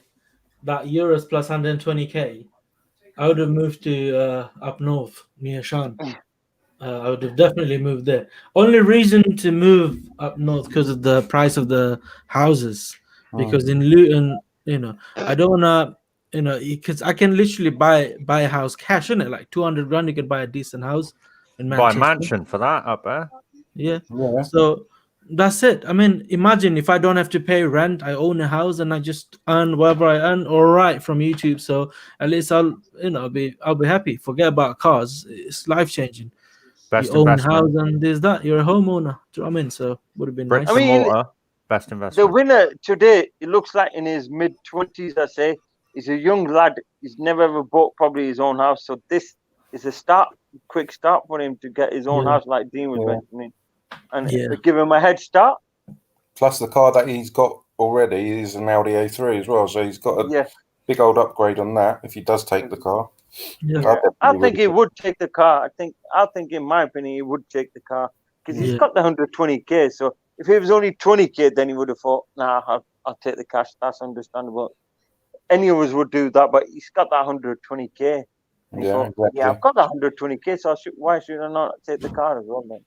that Euros plus 120K, I would have moved to up north near Shan. I would have definitely moved there. Only reason to move up north because of the price of the houses. Because in Luton, I don't wanna, because I can literally buy a house cash in it, like 200 grand. You can buy a decent house in Buy a Manchester. mansion for that up there. Yeah. yeah, So that's it. I mean, imagine if I don't have to pay rent, I own a house and I just earn whatever I earn, all right, from YouTube. So at least I'll be happy. Forget about cars. It's life changing. Best You own a investment. house and there's that. You're a homeowner. Do you know what I mean? So would have been Bricks nice. and mean, mortar. Best The investment. winner today, it looks like in his mid-20s, I say. He's a young lad. He's never ever bought probably his own house. So this is a quick start for him to get his own Yeah. house, like Dean was mentioning. And Yeah. give him a head start. plus the car that he's got already is an Audi A3 as well, so he's got a Yeah. big old upgrade on that if he does take the car. Yeah. I'd I definitely think he would. would take the car. I think, in my opinion, he would take the car because he's Yeah. got the 120K. So if it was only 20K, then he would have thought, "Nah, I'll take the cash." That's understandable. Any of us would do that, but he's got that 120K. And he Yeah, thought, exactly. yeah, I've got that 120K, so why should I not take the car as well then?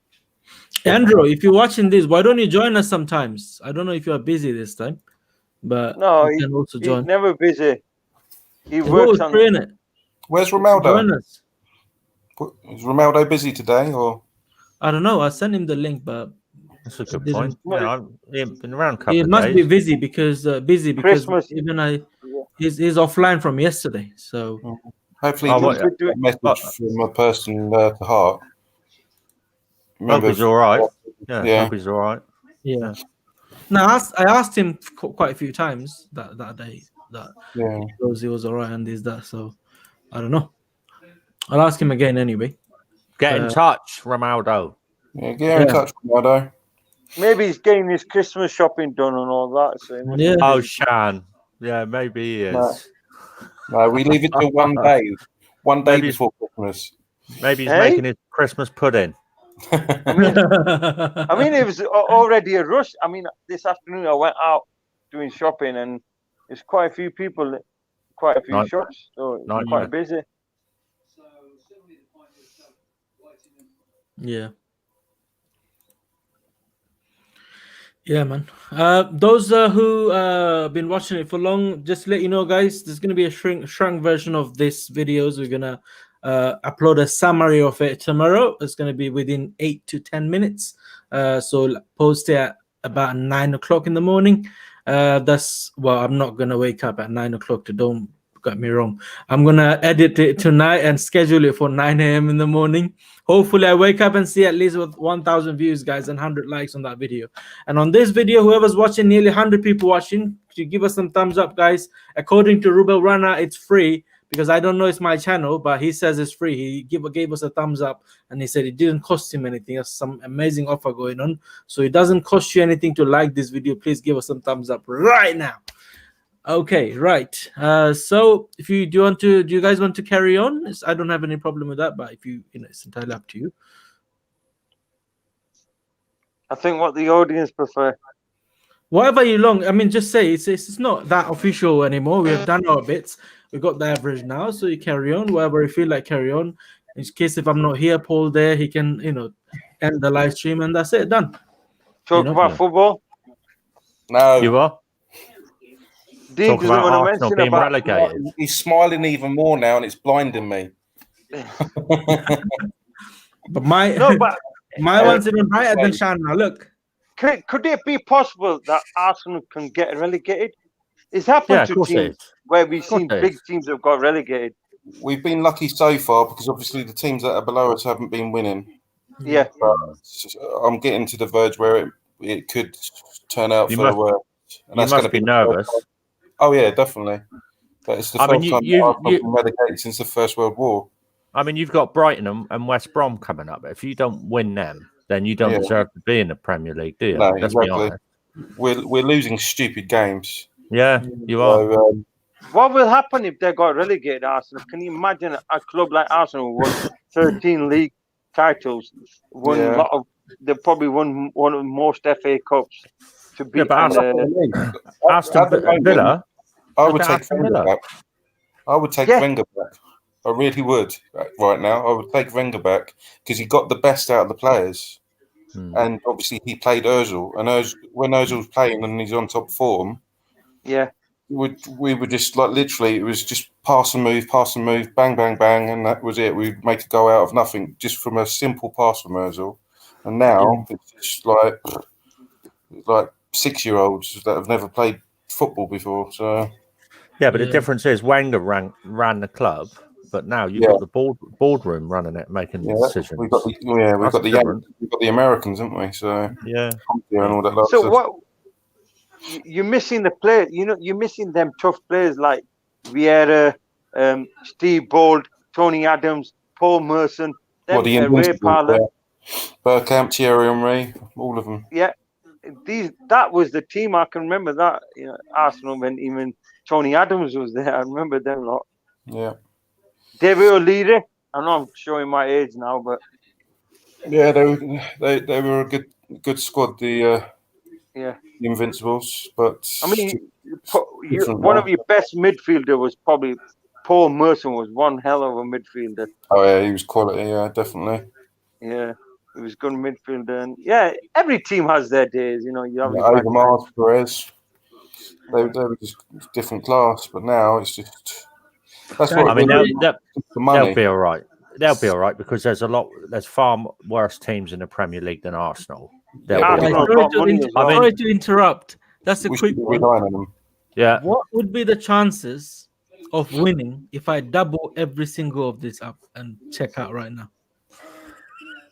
Andrew, if you're watching this, why don't you join us sometimes? I don't know if you're busy this time, but No, you can also he's join. never busy. He It's works always on. free, innit? Where's Join Ronaldo? us. Is Ronaldo busy today, or I don't know. I sent him the link, but That's a good didn't- point. Yeah, I've been around a couple he of must days. be busy because Christmas. even he's offline from yesterday. So hopefully Oh, he what- gets a message from a person to heart. Hope he's all right. Yeah, Yeah. hope he's all right. yeah. No, I asked him quite a few times that day that Yeah. he was all right and this that. So I don't know. I'll ask him again anyway. Get in touch, Ronaldo. Yeah, get in Yeah. touch with Ronaldo. Maybe he's getting his Christmas shopping done and all that. So he must Yeah. be Oh, busy. Shan. Yeah, maybe he is. No. No, we leave it till one day. One day Maybe- before Christmas. Maybe he's Hey? making his Christmas pudding. I mean, it was already a rush. I mean, this afternoon I went out doing shopping and there's quite a few people, quite a few Nice. shops, so it's Nice. quite busy. Yeah. Yeah, man. Those who been watching it for long, just to let you know, guys, there's gonna be a shrunk version of this videos. We're gonna upload a summary of it tomorrow. It's gonna be within 8 to 10 minutes. So post it at about 9 o'clock in the morning. I'm not gonna wake up at 9 o'clock. Don't get me wrong. I'm gonna edit it tonight and schedule it for 9 a.m. in the morning. Hopefully I wake up and see at least with 1,000 views, guys, and 100 likes on that video. And on this video, whoever's watching, nearly 100 people watching, could you give us some thumbs up, guys? According to Rubel Rana, it's free because I don't know it's my channel, but he says it's free. He gave us a thumbs up and he said it didn't cost him anything. There's some amazing offer going on. So it doesn't cost you anything to like this video. Please give us some thumbs up right now. Okay, right. So if you do you guys want to carry on? I don't have any problem with that, but if it's entirely up to you. I think what the audience prefer. Whatever you long, I mean, just say it's not that official anymore. We have done our bits. We got the average now, so you carry on. Whatever you feel like, carry on. In case if I'm not here, Paul there, he can end the live stream, and that's it, done. Talk about football. No, You are? Dean Talk doesn't about want to Arsenal mention being about. relegated. he's smiling even more now, and it's blinding me. But my No, but my one's even brighter than Shan now. Look, could it be possible that Arsenal can get relegated? It's happened Yeah, of to course it teams is. where we've course seen it big is. teams have got relegated. We've been lucky so far because obviously the teams that are below us haven't been winning. Yeah. But I'm getting to the verge where it could turn out You for the must- worst. And You that's going must to be nervous. Oh yeah, definitely. But it's the I mean, first time I've been relegated since the First World War. I mean, you've got Brighton and West Brom coming up. If you don't win them, then you don't deserve to be in the Premier League, do you? No, Let's be exactly. honest. We're losing stupid games. Yeah, you are. So, What will happen if they got relegated, Arsenal? Can you imagine a club like Arsenal who won 13 league titles, won a lot of, they probably won one of the most FA Cups to beat. Yeah, but Aston Villa. I Look would at take Aston Wenger Villa. back. I would take Wenger back. I really would right now. I would take Wenger back because he got the best out of the players. And obviously he played Ozil. And when Ozil's playing and he's on top form, we were just like literally, it was just pass and move, bang, bang, bang, and that was it. We'd make a go out of nothing just from a simple pass from Ozil. And now it's just like 6-year-olds that have never played football before. So yeah, but the difference is Wenger ran the club, but now you've got the boardroom running it, making decisions. We've got the Americans, haven't we? So and all that. So what? You're missing the players. You know, you're missing them tough players like Vieira, Steve Bold, Tony Adams, Paul Merson, Ray Parlour, Bergkamp, Thierry Henry, all of them. Yeah, that was the team. I can remember that. You know, Arsenal when even Tony Adams was there. I remember them a lot. Yeah. David O'Leary. I know I'm showing my age now, but yeah, they were a good squad. The Invincibles, but I mean, one of your best midfielder was probably Paul Merson. Was one hell of a midfielder. Oh yeah, he was quality. Yeah, definitely. Yeah, he was good midfielder, and every team has their days. You know, you have Overmars, Perez. They were just different class, but now it's just. That's what I mean. They'll be all right. They'll be all right because there's far worse teams in the Premier League than Arsenal. Sorry to interrupt. That's a quick one. Yeah. What would be the chances of winning if I double every single of this up and check out right now?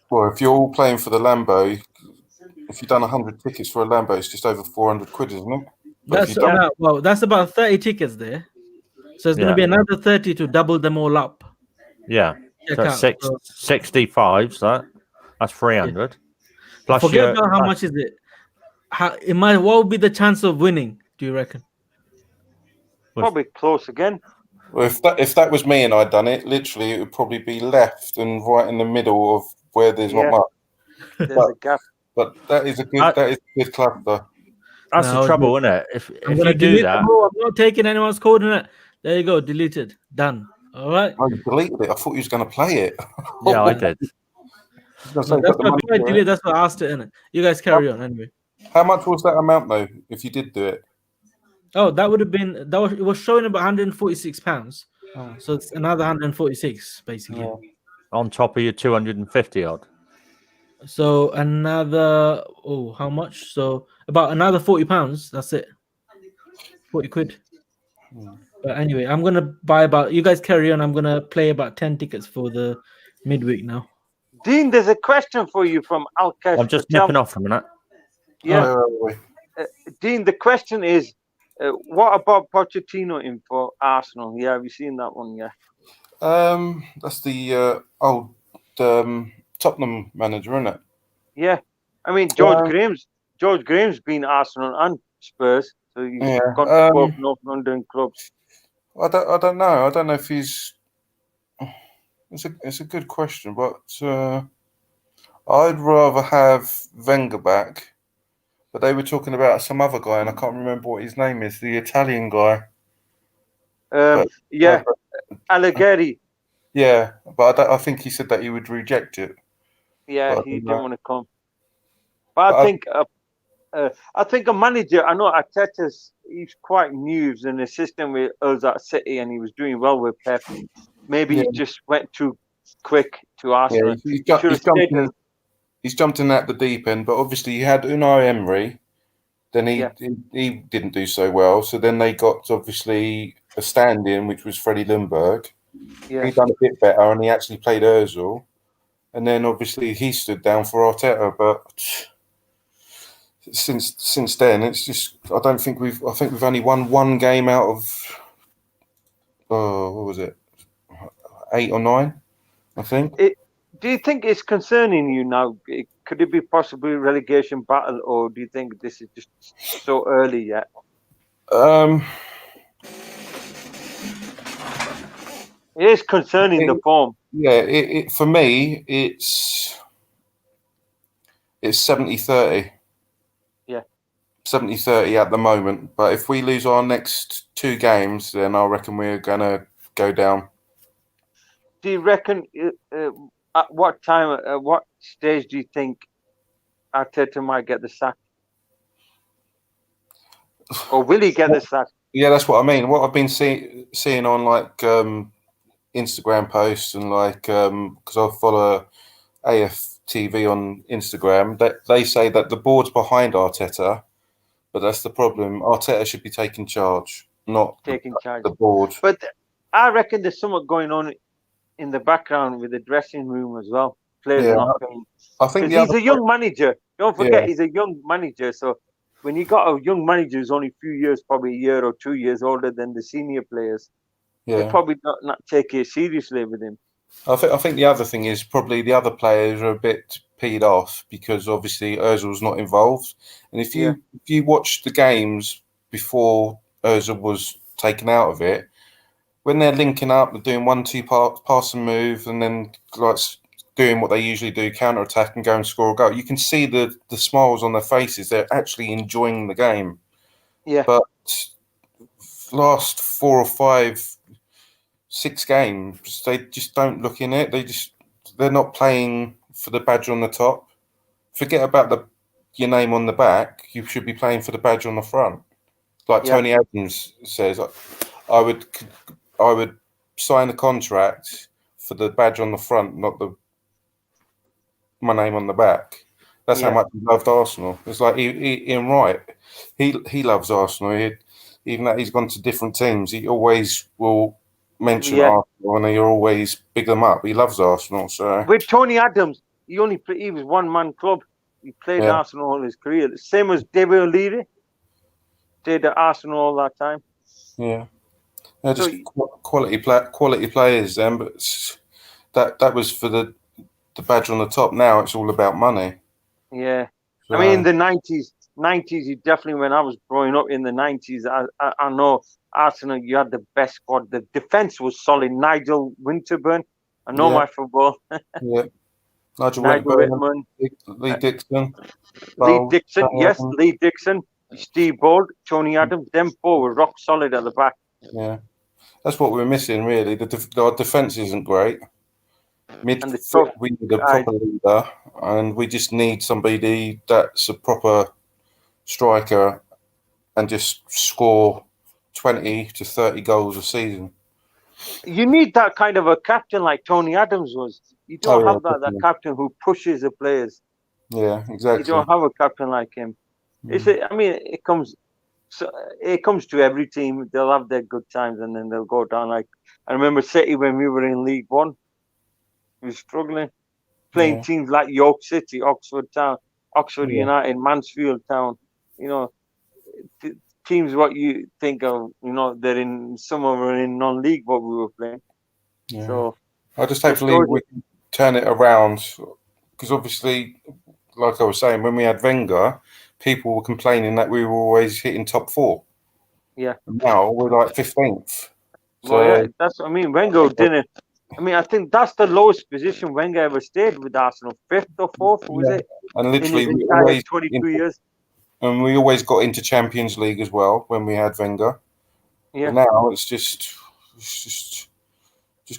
Well, if you're all playing for the Lambo, if you've done 100 tickets for a Lambo, it's just over 400 quid, isn't it? That's about 30 tickets there. So it's going to be another 30 to double them all up. Yeah. So 65. So that's 300. Plus forget about how much is it. What would be the chance of winning? Do you reckon? Probably close again. Well, if that was me and I'd done it, literally it would probably be left and right in the middle of where there's not much. There's a gap. But that is a good cluster. That's the trouble, isn't it? If you do that, I'm not taking anyone's coordinate. There you go, deleted, done. All right. I deleted it. I thought you was going to play it. Yeah, I did. That's what I asked it, innit? You guys carry on anyway. How much was that amount though? If you did do it? Oh, that would have been it was showing about £146. So it's another 146 basically. On top of your 250 odd. So another how much? So about another £40. That's it. 40 quid. But anyway, I'm gonna buy you guys carry on. I'm gonna play about 10 tickets for the midweek now. Dean, there's a question for you from Alkesh. I'm just nipping off for a minute. Yeah. Dean, the question is, what about Pochettino in for Arsenal? Yeah, have you seen that one? Yeah. That's the old Tottenham manager, isn't it? Yeah. I mean, George Graham's been Arsenal and Spurs, so he's got both North London clubs. I don't know. I don't know if he's. It's a good question, but I'd rather have Wenger back. But they were talking about some other guy, and I can't remember what his name is. The Italian guy. Allegri. Yeah, but I think he said that he would reject it. Yeah, he didn't want to come. But I think a manager. I know Arteta's. He's quite new. He's an assistant with us at City, and he was doing well with Pep. Maybe he just went too quick to Arsenal. Yeah, he's jumped in at the deep end. But obviously, you had Unai Emery Then he didn't do so well. So then they got obviously a stand-in, which was Freddie Lundberg. Yeah. He done a bit better, and he actually played Özil. And then obviously he stood down for Arteta. But since then, it's just I think we've only won one game out of what was it, 8 or 9, I think. Do you think it's concerning you now? Could it be possibly relegation battle, or do you think this is just so early yet? It is concerning the form. Yeah, for me, it's 70-30. Yeah. 70-30 at the moment. But if we lose our next 2 games, then I reckon we're going to go down. Do you reckon, at what time, at what stage do you think Arteta might get the sack? Or will he get the sack? Yeah, that's what I mean. What I've been seeing on like Instagram posts and like because I follow AFTV on Instagram, that they say that the board's behind Arteta, but that's the problem. Arteta should be taking charge, not Taking charge. The board. But I reckon there's something going on in the background with the dressing room as well. Players are not playing. I think he's a young manager. Don't forget, he's a young manager. So when you got a young manager who's only a few years, probably a year or 2 years older than the senior players, they probably not take it seriously with him. I think the other thing is probably the other players are a bit peed off because obviously Özil's not involved. And if you watch the games before Özil was taken out of it, when they're linking up, they're doing 1-2 pass and move, and then like doing what they usually do, counter attack and go and score a goal. You can see the smiles on their faces. They're actually enjoying the game. Yeah. But last 4 or 5, 6 games, they just don't look in it. They're not playing for the badge on the top. Forget about your name on the back. You should be playing for the badge on the front. Like Tony Adams says, I would sign the contract for the badge on the front, not my name on the back. That's how much he loved Arsenal. It's like Ian Wright. He loves Arsenal. Even though he's gone to different teams, he always will mention Arsenal, and he'll always big them up. He loves Arsenal. So with Tony Adams, he was one-man club. He played Arsenal all his career. Same as David O'Leary. Stayed at Arsenal all that time. Yeah. They're just quality players then, but that was for the badge on the top. Now it's all about money. Yeah. So, I mean, in the 90s, you definitely, when I was growing up in the 90s, I know Arsenal, you had the best squad. The defence was solid. Nigel Winterburn. I know my football. Nigel Whitman. Lee Dixon. Lee Dixon. Steve Bold, Tony Adams. Them 4 were rock solid at the back. Yeah. That's what we're missing, really. Our defence isn't great. We need a proper leader, and we just need somebody that's a proper striker and just score 20 to 30 goals a season. You need that kind of a captain like Tony Adams was. You don't have that captain who pushes the players. Yeah, exactly. You don't have a captain like him. It comes to every team. They'll have their good times and then they'll go down. Like I remember City when we were in League One, we were struggling, playing teams like York City, Oxford Town, Oxford United, Mansfield Town. You know, teams what you think of. You know, they're in some of them are in non-league what we were playing. Yeah. So I just hopefully we can turn it around because obviously, like I was saying, when we had Wenger, people were complaining that we were always hitting top 4. Yeah. And now we're like 15th. So that's what I mean. Wenger didn't. I think that's the lowest position Wenger ever stayed with Arsenal. 5th or 4th, was it? And literally, in his entire 22 years. And we always got into Champions League as well when we had Wenger. Yeah. But now it's just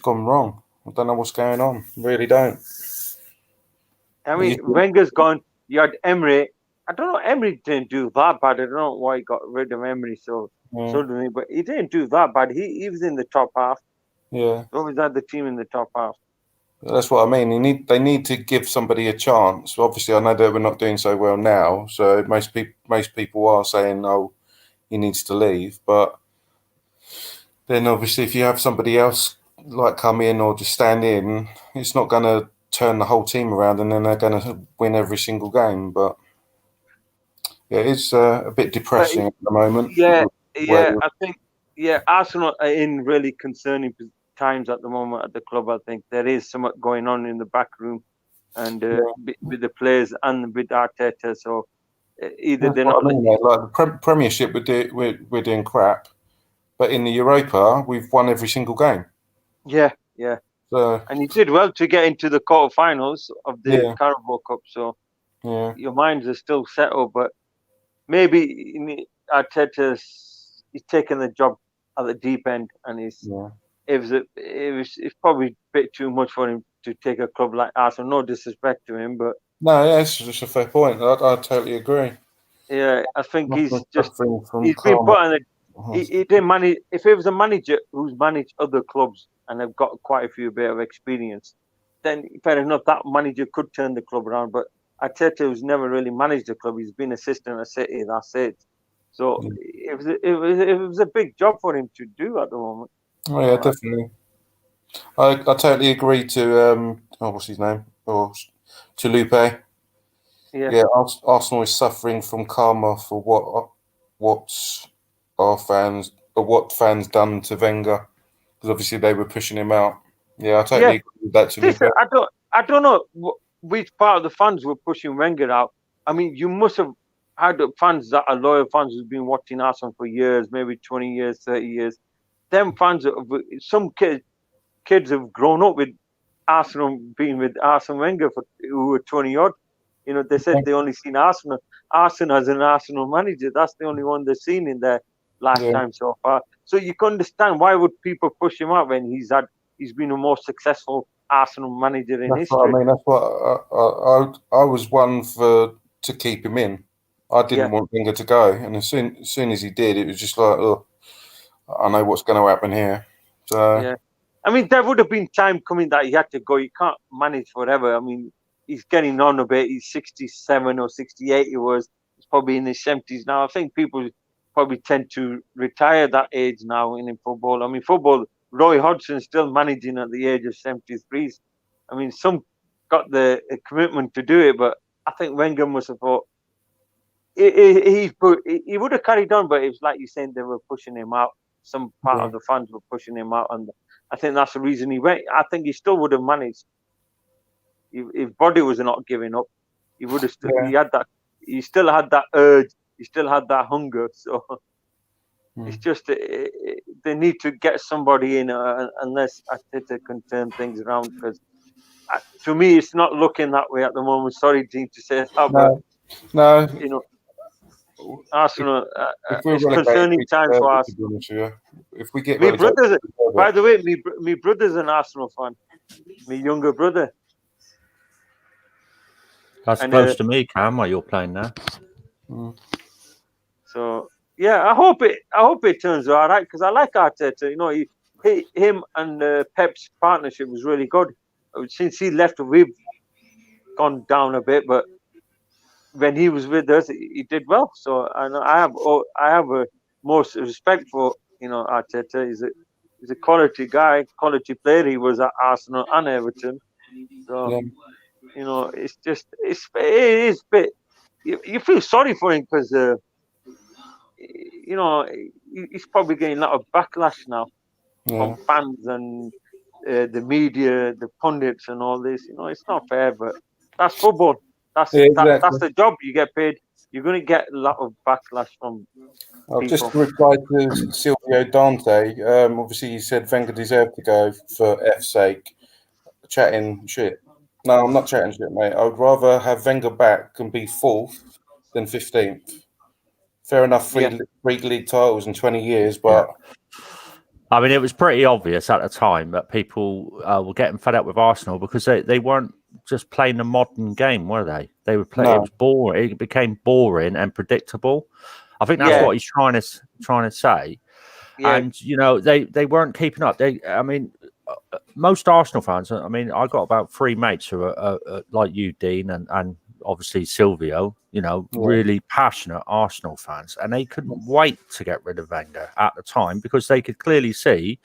gone wrong. I don't know what's going on. Really don't. I mean, Wenger's gone. You had Emery. I don't know. Emery didn't do that bad. I don't know why he got rid of Emery suddenly, but he didn't do that bad. He was in the top half. Yeah. Always had the team in the top half. That's what I mean. They need to give somebody a chance. Obviously, I know that we're not doing so well now, so most people are saying, "Oh, he needs to leave." But then, obviously, if you have somebody else like come in or just stand in, it's not going to turn the whole team around, and then they're going to win every single game. But yeah, it's a bit depressing at the moment. Yeah, I think Arsenal are in really concerning times at the moment at the club. I think there is something going on in the back room, and with the players and with Arteta. So either That's they're what not. I mean, like the Premiership, we're doing crap, but in the Europa, we've won every single game. Yeah. So And he did well to get into the quarterfinals of the Yeah. Carabao Cup. So yeah, your minds are still settled, but maybe Arteta's he's taken the job at the deep end, and it's probably a bit too much for him to take a club like Arsenal. No disrespect to him, but no, yeah, it's just a fair point. I totally agree. yeah, I think he's Suffering from been put karma. on he didn't manage. If it was a manager who's managed other clubs and have got quite a few bit of experience, then fair enough, that manager could turn the club around. But Arteta, who's never really managed the club, he's been assistant at City. That's it. So it was a big job for him to do at the moment. Oh yeah, definitely. I totally agree to what's his name? Or to Lupe. Yeah, Arsenal is suffering from karma for what fans done to Wenger, because obviously they were pushing him out. Yeah, I totally agree with that. To Listen, I don't know which part of the fans were pushing Wenger out. I mean, you must have had fans that are loyal fans who've been watching Arsenal for years, maybe 20 years, 30 years. Them fans, some kids have grown up with Arsenal, being with Arsene Wenger who were 20 odd. You know, they said they only seen Arsenal as an Arsenal manager. That's the only one they've seen in their lifetime so far. So you can understand why would people push him out when he's been a more successful Arsenal manager in history. What I mean, that's what I was one to keep him in. I didn't want Wenger to go, and as soon as he did, it was just like, oh, I know what's going to happen here. So I mean, there would have been time coming that he had to go. You can't manage forever. I mean, he's getting on a bit. He's 67 or 68. He was. He's probably in his 70s now. I think people probably tend to retire at that age now in football. I mean, football. Roy Hodgson's still managing at the age of 73. I mean, some got the commitment to do it, but I think Wenger must have thought he would have carried on, but it was like you're saying, they were pushing him out. Some part of the fans were pushing him out, and I think that's the reason he went. I think he still would have managed if Body was not giving up. He would have still. He had that. He still had that urge. He still had that hunger. So it's just they need to get somebody in, unless Arteta can turn things around. Because to me, it's not looking that way at the moment. Sorry, Dean, to say that, but you know, Arsenal. It's concerning times for us. If we get my brothers, by the way, my brother's an Arsenal fan. My younger brother. That's close to me, Cam, while you're playing now. So yeah, I hope it turns out all right, because I like Arteta. You know, him and Pep's partnership was really good. Since he left, we've gone down a bit, but when he was with us, he did well. So I have a most respect for Arteta. He's a quality guy, quality player. He was at Arsenal and Everton. So it's just it is a bit. You feel sorry for him because he's probably getting a lot of backlash now from fans and the media, the pundits, and all this. It's not fair, but that's football. That's the job. You get paid. You're going to get a lot of backlash from people. Just to reply to Silvio Dante, obviously he said Wenger deserved to go for F's sake. Chatting shit. No, I'm not chatting shit, mate. I would rather have Wenger back and be 4th than 15th. Fair enough, three league titles in 20 years, but... I mean, it was pretty obvious at the time that people were getting fed up with Arsenal because they weren't just playing the modern game, were they? They were playing. No. It was boring. It became boring and predictable. I think that's what he's trying to say. Yeah. And they weren't keeping up. most Arsenal fans, I mean, I got about 3 mates who are like you, Dean, and obviously Silvio, really passionate Arsenal fans, and they couldn't wait to get rid of Wenger at the time because they could clearly see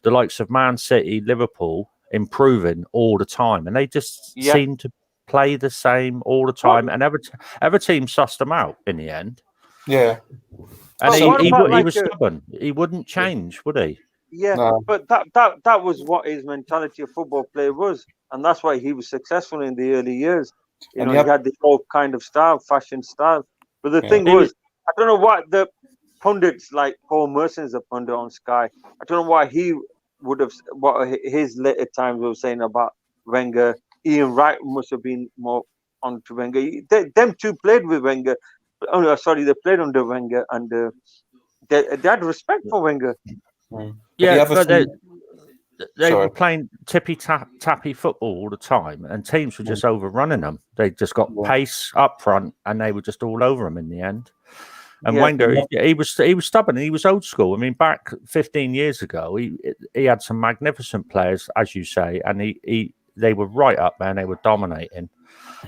the likes of Man City, Liverpool improving all the time, and they just seemed to play the same all the time, and every team sussed them out in the end. Yeah. And he was stubborn. He wouldn't change, would he? Yeah, no. But that was what his mentality of football play was, and that's why he was successful in the early years. He had the old kind of style, fashion style. But the thing was, I don't know what the pundits like Paul Merson's a pundit on Sky. I don't know why he would have what his later times were saying about Wenger. Ian Wright must have been more onto Wenger. Them two played with Wenger. Oh no, sorry, they played under Wenger, and they had respect for Wenger. Yeah, but they were playing tippy-tappy football all the time, and teams were just overrunning them. They just got pace up front, and they were just all over them in the end. And Wenger, he was stubborn, and he was old school. I mean, back 15 years ago, he had some magnificent players, as you say, and they were right up there, and they were dominating,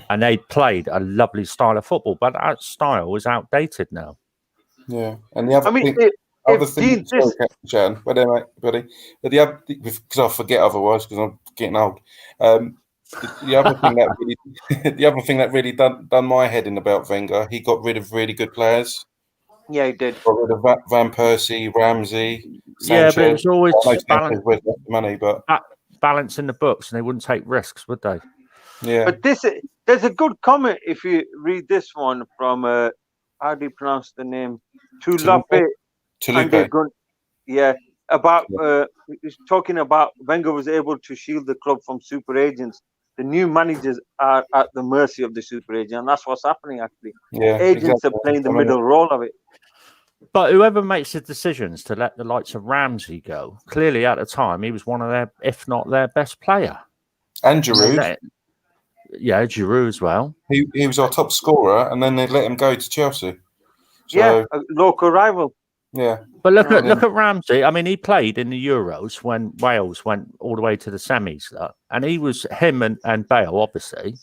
and they played a lovely style of football. But that style is outdated now. Yeah, and the other thing, Jan, but anyway, buddy, but the other, because I forget otherwise because I'm getting old. The other thing that really done my head in about Wenger, he got rid of really good players. Yeah, he did. Got rid of Van Persie, Ramsey, Sanchez. Yeah, but it was always money, but balance in the books, and they wouldn't take risks, would they? Yeah. But there's a good comment if you read this one from how do you pronounce the name? Tulupe. Yeah, about he's talking about Wenger was able to shield the club from super agents. The new managers are at the mercy of the super agent, and that's what's happening actually. Yeah, agents are playing the middle role of it. But whoever makes the decisions to let the likes of Ramsey go, clearly at the time he was one of their, if not their best player. And Giroud. Yeah, Giroud as well. He was our top scorer, and then they let him go to Chelsea. So, yeah, a local rival. Yeah, but look at Ramsey. I mean, he played in the Euros when Wales went all the way to the semis, and he was him and Bale, obviously.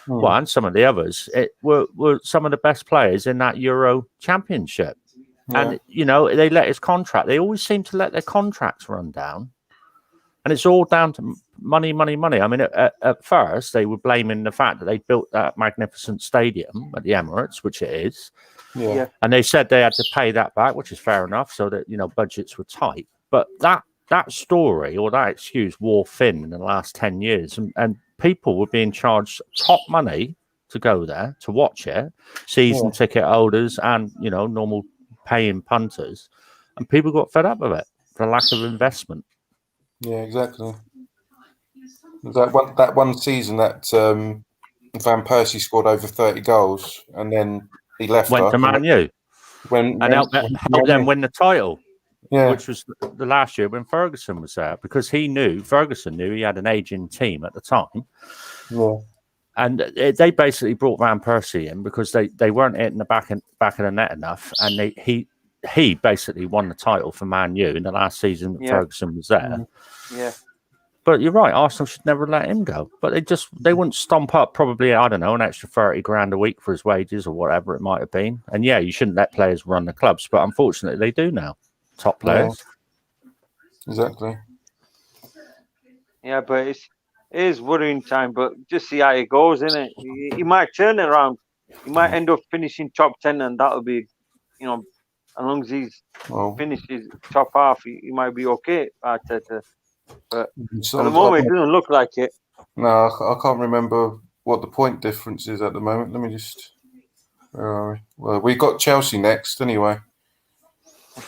Well, and some of the others were some of the best players in that Euro Championship. Yeah. And they let his contract. They always seem to let their contracts run down, and it's all down to money. I mean, at first they were blaming the fact that they built that magnificent stadium at the Emirates, which it is. Yeah. And they said they had to pay that back, which is fair enough, so that budgets were tight. But that story or that excuse wore thin in the last 10 years, and people were being charged top money to go there to watch it, season ticket holders and normal paying punters, and people got fed up with it for lack of investment. Yeah, exactly. That one season that Van Persie scored over 30 goals, and then he left. Went to Man U, and helped them win the title. Yeah, which was the last year when Ferguson was there, because Ferguson knew he had an aging team at the time. Yeah, and they basically brought Van Persie in because they weren't hitting the back of the net enough, and he basically won the title for Man U in the last season that Ferguson was there. Yeah. But you're right, Arsenal should never let him go. But they wouldn't stomp up probably, I don't know, an extra 30 grand a week for his wages or whatever it might have been. And yeah, you shouldn't let players run the clubs, but unfortunately they do now. Top players. Yeah. Exactly. Yeah, but it is worrying time, but just see how it goes, innit? He might turn it around. He might end up finishing top 10, and that'll be, as long as he's finishes top half, he might be okay. But at the moment, it doesn't look like it. No, I can't remember what the point difference is at the moment. Let me just. Where are we? Well, we got Chelsea next, anyway.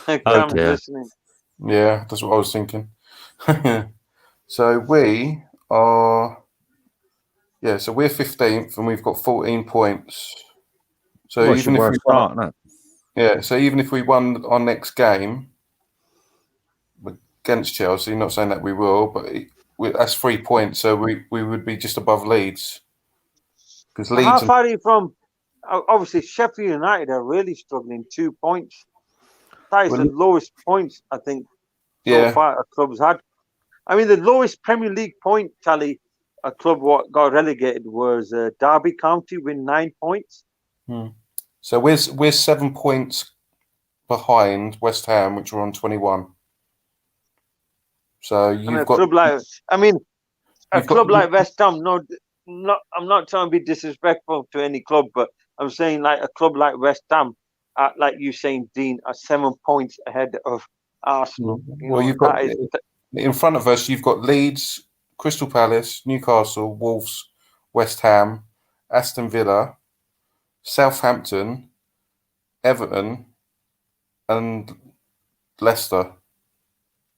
Listening. Yeah, that's what I was thinking. So we are. Yeah, so we're 15th, and we've got 14 points. So even if we won, so even if we won our next game against Chelsea, not saying that we will, but that's 3 points, so we would be just above Leeds. Because Leeds. How far are you from? Obviously, Sheffield United are really struggling. 2 points. That is the lowest points I think so far a club's had. I mean, the lowest Premier League point tally a club what got relegated was Derby County with 9 points. So we're 7 points behind West Ham, which are on 21. So you've got club like a club like West Ham. No, I'm not trying to be disrespectful to any club, but I'm saying like a club like West Ham, like you saying, Dean, are 7 points ahead of Arsenal. Well, you've got in front of us. You've got Leeds, Crystal Palace, Newcastle, Wolves, West Ham, Aston Villa, Southampton, Everton, and Leicester.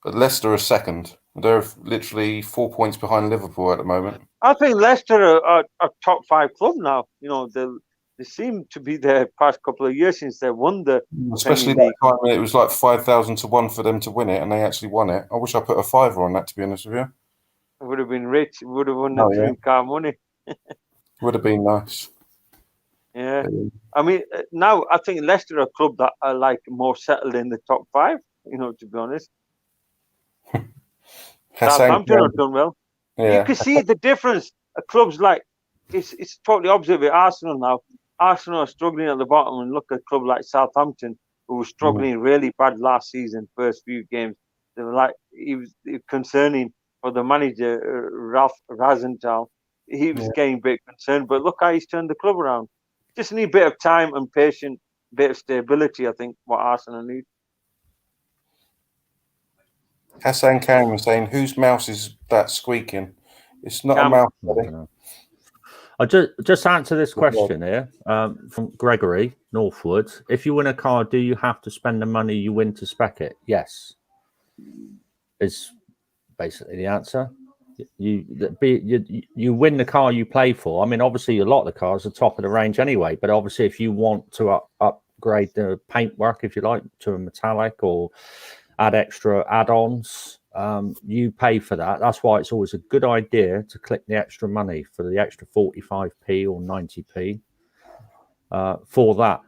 But Leicester are second. They're literally 4 points behind Liverpool at the moment. I think Leicester are a top 5 club now. You know, they seem to be there past couple of years since they won the Especially that time when it was like 5,000 to 1 for them to win it, and they actually won it. I wish I put a fiver on that, to be honest with you. It would have been rich. It would have won the dream car money. Would have been nice. Yeah. I mean, now I think Leicester are a club that are like more settled in the top 5, you know, to be honest. Southampton have done well. Yeah. You can see the difference. Clubs like it's totally opposite with Arsenal now. Arsenal are struggling at the bottom, and look at a club like Southampton, who was struggling really bad last season, first few games. They were like, it was concerning for the manager, Ralph Rasenthal. He was getting a bit concerned, but look how he's turned the club around. Just need a bit of time and patience, a bit of stability, I think, what Arsenal need. Hasan Khan was saying, whose mouse is that squeaking? It's not a mouse, buddy. I'll just answer this question here from Gregory Northwood. If you win a car, do you have to spend the money you win to spec it? Yes. Is basically the answer. You win the car you play for. I mean, obviously, a lot of the cars are top of the range anyway, but obviously, if you want to upgrade the paintwork, if you like, to a metallic or add extra add-ons, you pay for that. That's why it's always a good idea to click the extra money for the extra 45p or 90p for that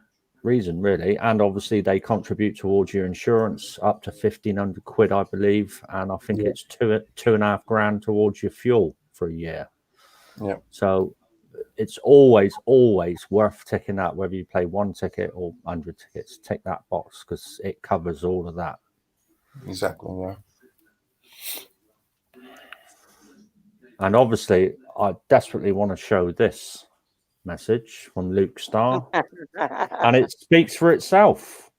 reason, really. And obviously they contribute towards your insurance up to 1,500 quid, I believe, and I think it's $2.5 grand towards your fuel for a year. So it's always worth ticking that, whether you play 1 ticket or 100 tickets. Tick that box because it covers all of that. Exactly. And obviously I desperately want to show this message from Luke Starr, and it speaks for itself.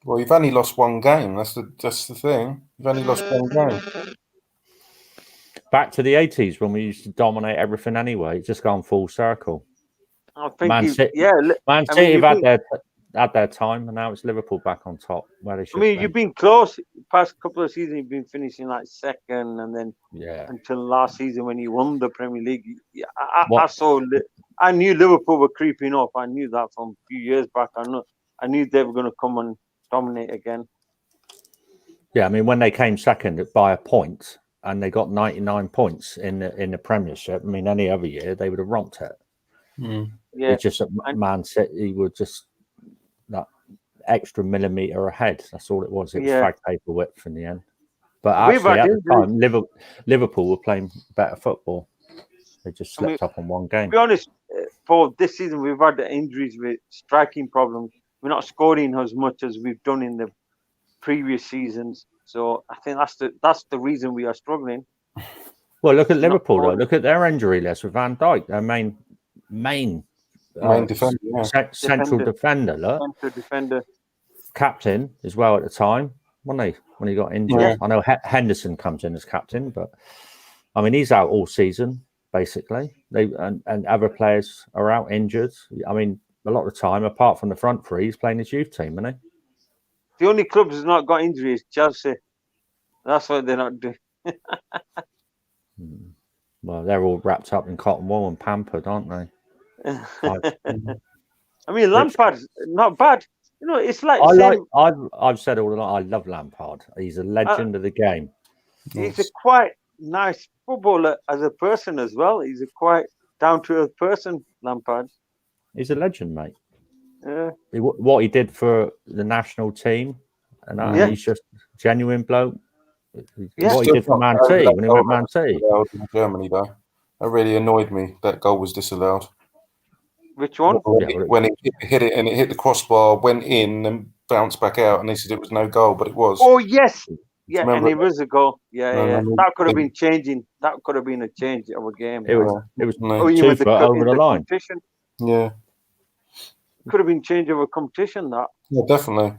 Well, you've only lost 1 game. That's the thing. You've only lost 1 game. Back to the 80s when we used to dominate everything anyway. It's just gone full circle. I think Man City have had their time, and now it's Liverpool back on top where they should. I mean, you've been close past couple of seasons. You've been finishing like second, and then until last season when you won the Premier League. I knew Liverpool were creeping up. I knew that from a few years back. I knew they were going to come and dominate again. Yeah, I mean, when they came second by a point, and they got 99 points in the Premiership. I mean, any other year they would have romped it. It's just that Man City were just that extra millimetre ahead. That's all it was. It was flag paper width in the end. But actually, at the time, Liverpool were playing better football. They just slipped up on 1 game. To be honest, for this season, we've had the injuries with striking problems. We're not scoring as much as we've done in the previous seasons. So I think that's the reason we are struggling. Well, look at Liverpool though. Look at their injury list with Van Dijk, their main defender, central defender. Look, defender, captain as well at the time, wasn't he? When he got injured, I know Henderson comes in as captain, but I mean he's out all season basically. And other players are out injured. I mean, a lot of the time, apart from the front three, he's playing his youth team, isn't he? The only club that's not got injuries is Chelsea. That's what they're not doing. Well, they're all wrapped up in cotton wool and pampered, aren't they? I mean, Lampard's not bad. You know, it's like I've said all along. I love Lampard. He's a legend of the game. He's a quite nice footballer as a person as well. He's a quite down to earth person, Lampard. He's a legend, mate. Yeah. What he did for the national team, and he's just a genuine bloke. Yeah. What he did for Man City when he went Man City. In Germany, though, that really annoyed me. That goal was disallowed. Which one? When it hit it and it hit the crossbar, went in and bounced back out, and they said it was no goal, but it was. Oh yes, yeah, Remember and it was a goal. Yeah, No, yeah. no, That could have no. been changing. That could have been a change of a game. It was No. Or two even foot over in the line. competition. Yeah, Could have been change of a competition. That. yeah, definitely.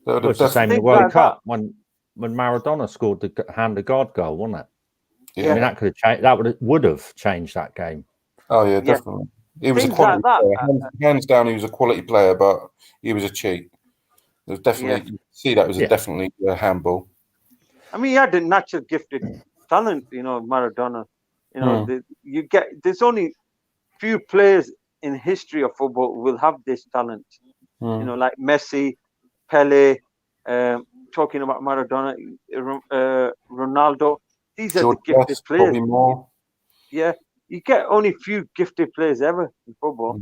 That would Well, have it's the same in the Think World like Cup when Maradona scored the hand of God goal, wasn't it? Yeah. I mean, that could have changed. That would have changed that game. Oh yeah, Yeah. definitely. He was a Things quality like player. that. Hands down, he was a quality player, but he was a cheat. There's definitely you see that was definitely a handball. I mean, he had a natural gifted talent. You know, Maradona. You know, there's only few players in history of football who will have this talent. You know, like Messi, Pele. Talking about Maradona, Ronaldo. These are George the gifted Best, players. Bobby Moore. Yeah, you get only few gifted players ever in football.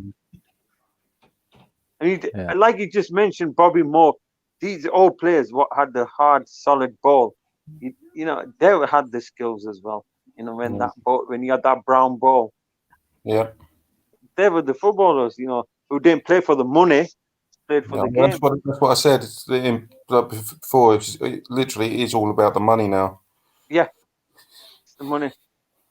And like you just mentioned, Bobby Moore. These all players what had the hard, solid ball. You know, they had the skills as well. You know, when you had that brown ball. Yeah. They were the footballers, you know, who didn't play for the money, played for the game. That's what I said. Before, it literally is all about the money now. Yeah, it's the money.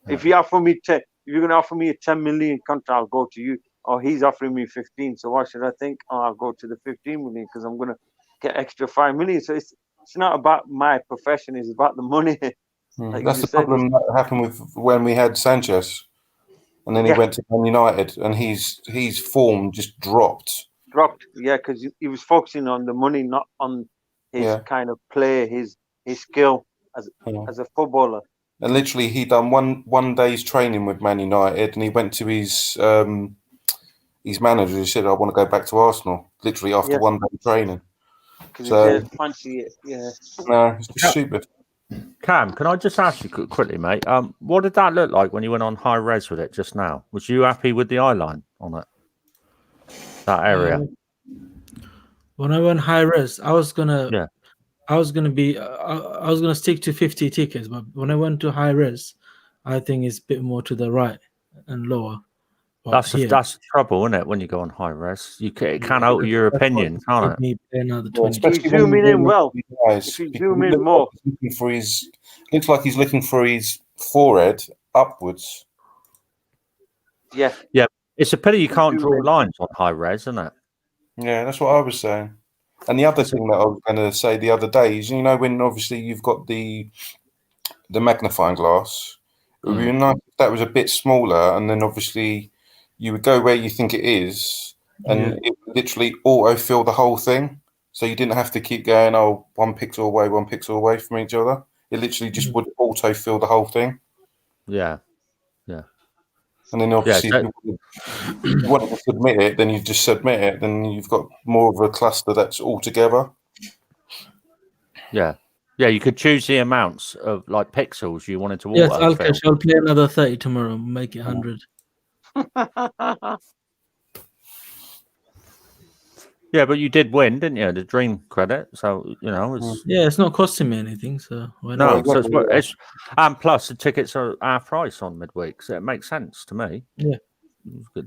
If you offer me if you're gonna offer me a 10 million contract, I'll go to you. Or he's offering me 15. So why should I think? Oh, I'll go to the 15 million because I'm gonna get extra 5 million. So it's not about my profession; it's about the money. Like That's the problem that happened with when we had Sanchez, and then he went to Man United, and his form just dropped. Yeah, because he was focusing on the money, not on his kind of play, his skill as a footballer. And literally, he done one day's training with Man United, and he went to his manager. He said, "I want to go back to Arsenal." Literally after 1 day training. Because he didn't fancy it. Yeah. No, it's just stupid. Cam, can I just ask you quickly, mate? What did that look like when you went on high res with it just now? Was you happy with the eye line on it? That area. When I went high res, I was gonna stick to 50 tickets, but when I went to high res, I think it's a bit more to the right and lower. That's the trouble, isn't it? When you go on high res, it can alter your opinion, can't it? Especially if you zoom in well. If you zoom in more, looks like he's looking for his forehead upwards. Yeah. It's a pity you can't draw lines on high res, isn't it? Yeah, that's what I was saying. And the other thing that I was going to say the other day is, you know, when obviously you've got the magnifying glass, it would be nice if that was a bit smaller, and then obviously you would go where you think it is, and it would literally auto-fill the whole thing. So you didn't have to keep going, 1 pixel away from each other. It literally just would auto-fill the whole thing. Yeah. And then obviously if you want to submit it, then you just submit it. Then you've got more of a cluster that's all together. Yeah. Yeah, you could choose the amounts of like pixels you wanted to Yes, auto-fill. I'll play another 30 tomorrow, make it 100. Yeah, but you did win, didn't you? The dream credit. So, you know, it's not costing me anything. So why not? so it's and plus the tickets are half price on midweek, so it makes sense to me. Yeah.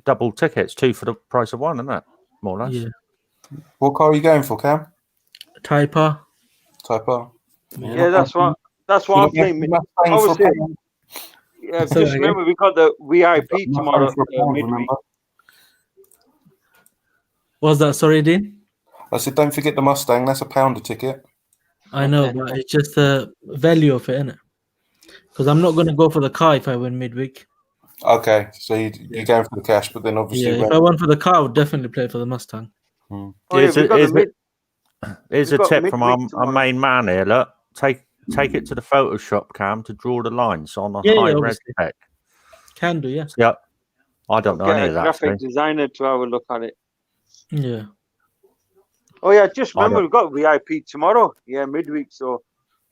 Double tickets, 2 for the price of 1, isn't it? More or less. Yeah. What car are you going for, Cam? Type R. Yeah, that's what I'm saying. Just remember we got the VIP tomorrow midweek. What's that? Sorry, Dean? I said, don't forget the Mustang. That's £1 a ticket. I know, but it's just the value of it, isn't it? Because I'm not going to go for the car if I win midweek. Okay, so you're going for the cash, but then obviously... if I went for the car, I would definitely play for the Mustang. Here's a tip from our main man here. Look, take it to the Photoshop, Cam, to draw the lines on a high res spec. Can do, yeah. Yeah, I don't know any of that. Graphic designer to have a look at it. Yeah. Oh yeah, just remember we've got VIP tomorrow. Yeah, midweek. So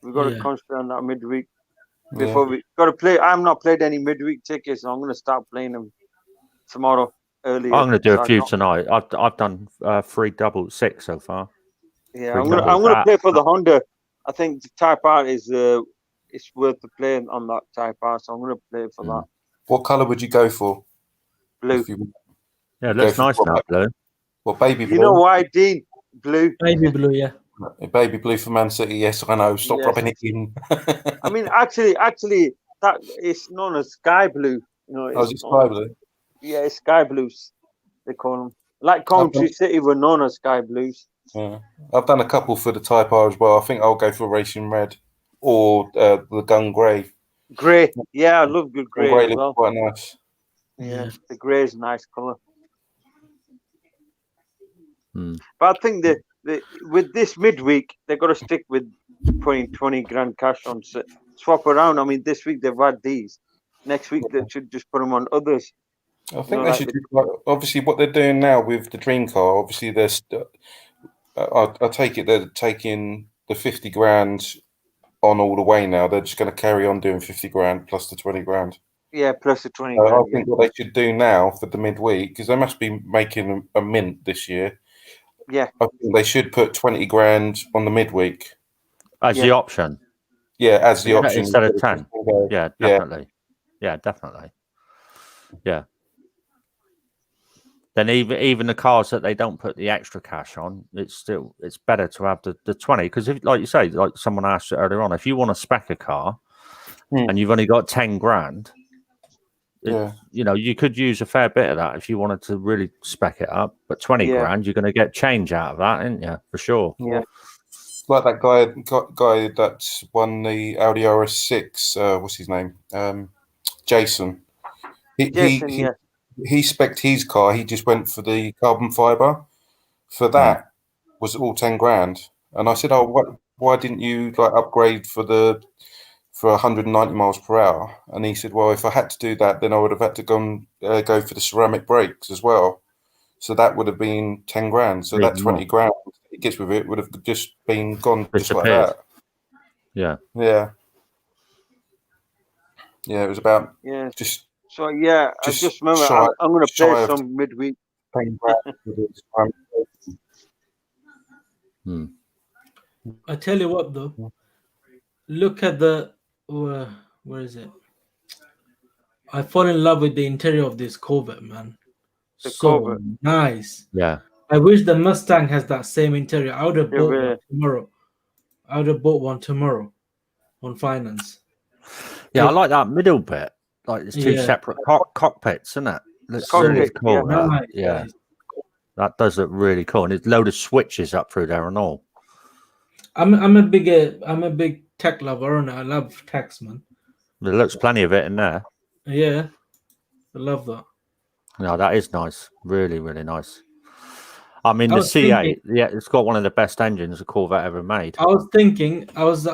we've got to concentrate on that midweek before we got to play. I'm not played any midweek tickets, so I'm going to start playing them tomorrow early. I'm going to do a few tonight. I've done 3 double 6 so far. Yeah, I'm going to play for the Honda. I think the Type R is it's worth the play on that Type R, so I'm going to play for that. What colour would you go for? Blue. Yeah, it looks nice now, blue. What, baby blue? You know why, Dean? Blue. Baby blue, yeah. Baby blue for Man City. Yes, I know. Stop Yes. rubbing it in. I mean, actually, that is known as sky blue. You know, Oh, is it sky blue? Yeah, it's sky blues. They call them. Like Coventry City were known as sky blues. Yeah, I've done a couple for the Type R as well. I think I'll go for racing red or the gun grey. Grey. Yeah, I love good grey Grey as looks well. quite nice. Yeah, the grey is a nice colour. Hmm. But I think that with this midweek, they've got to stick with putting 20 grand cash on. Swap around. I mean, this week they've had these. Next week they should just put them on others. I think they should. Obviously, what they're doing now with the dream car. Obviously, they're. I take it they're taking the 50 grand on all the way now. They're just going to carry on doing 50 grand plus the 20 grand. Yeah, plus the 20 grand. I think what they should do now for the midweek, because they must be making a mint this year. Yeah. I think they should put 20 grand on the midweek. As the option. Yeah, as the option. Instead of 10. Yeah, definitely. Yeah, definitely. Yeah. Then even the cars that they don't put the extra cash on, it's better to have the 20, because if, like you say, like someone asked earlier on, if you want to spec a car and you've only got 10 grand, you know, you could use a fair bit of that if you wanted to really spec it up. But 20 grand, you're going to get change out of that, aren't you? For sure. Yeah. Like that guy that won the Audi RS6. What's his name? Jason. He spec'd his car. He just went for the carbon fibre. For that, was all 10 grand. And I said, "Oh, why didn't you like upgrade for 190 miles per hour?" And he said, "Well, if I had to do that, then I would have had to go for the ceramic brakes as well. So that would have been 10 grand. So that 20 grand it gets with it would have just been gone just like that." Yeah. Yeah. Yeah, it was about just. So I just remember I'm going to play some midweek. I tell you what, though, look at the where is it? I fall in love with the interior of this Corvette, man. So nice. Yeah. I wish the Mustang has that same interior. I would have bought one tomorrow. I would have bought one tomorrow on finance. Yeah, I like that middle bit. Like it's two separate cockpits, isn't it? Looks really cool. Yeah. That does look really cool. And there's a load of switches up through there and all. I'm a big tech lover, and I love techs, man. There looks plenty of it in there. Yeah. I love that. No, that is nice. Really, really nice. I mean, the C8, it's got one of the best engines a Corvette ever made. I was thinking, I was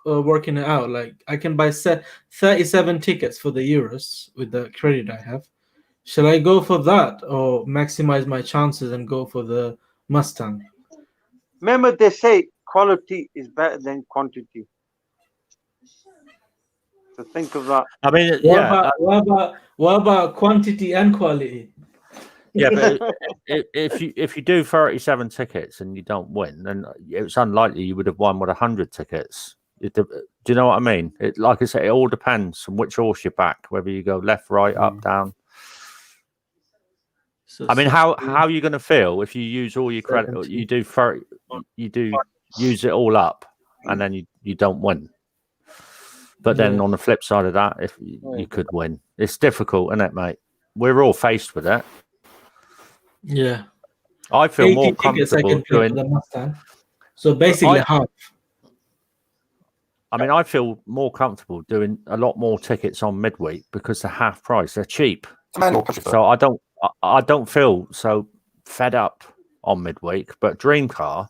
working it out. Like, I can buy 37 tickets for the Euros with the credit I have. Shall I go for that or maximize my chances and go for the Mustang? Remember, they say quality is better than quantity. So think of that. I mean, what about quantity and quality? Yeah, but if you do 37 tickets and you don't win, then it's unlikely you would have won with 100 tickets. Do you know what I mean? Like I said, it all depends on which horse you back, whether you go left, right, up, down. I mean, how are you going to feel if you use all your credit? You do use it all up, and then you don't win. But then on the flip side of that, if you could win, it's difficult, isn't it, mate? We're all faced with it. Yeah, I feel more comfortable doing the Mustang. So basically, half. I mean, I feel more comfortable doing a lot more tickets on midweek because they're half price. They're cheap, so I don't feel so fed up on midweek. But Dream Car,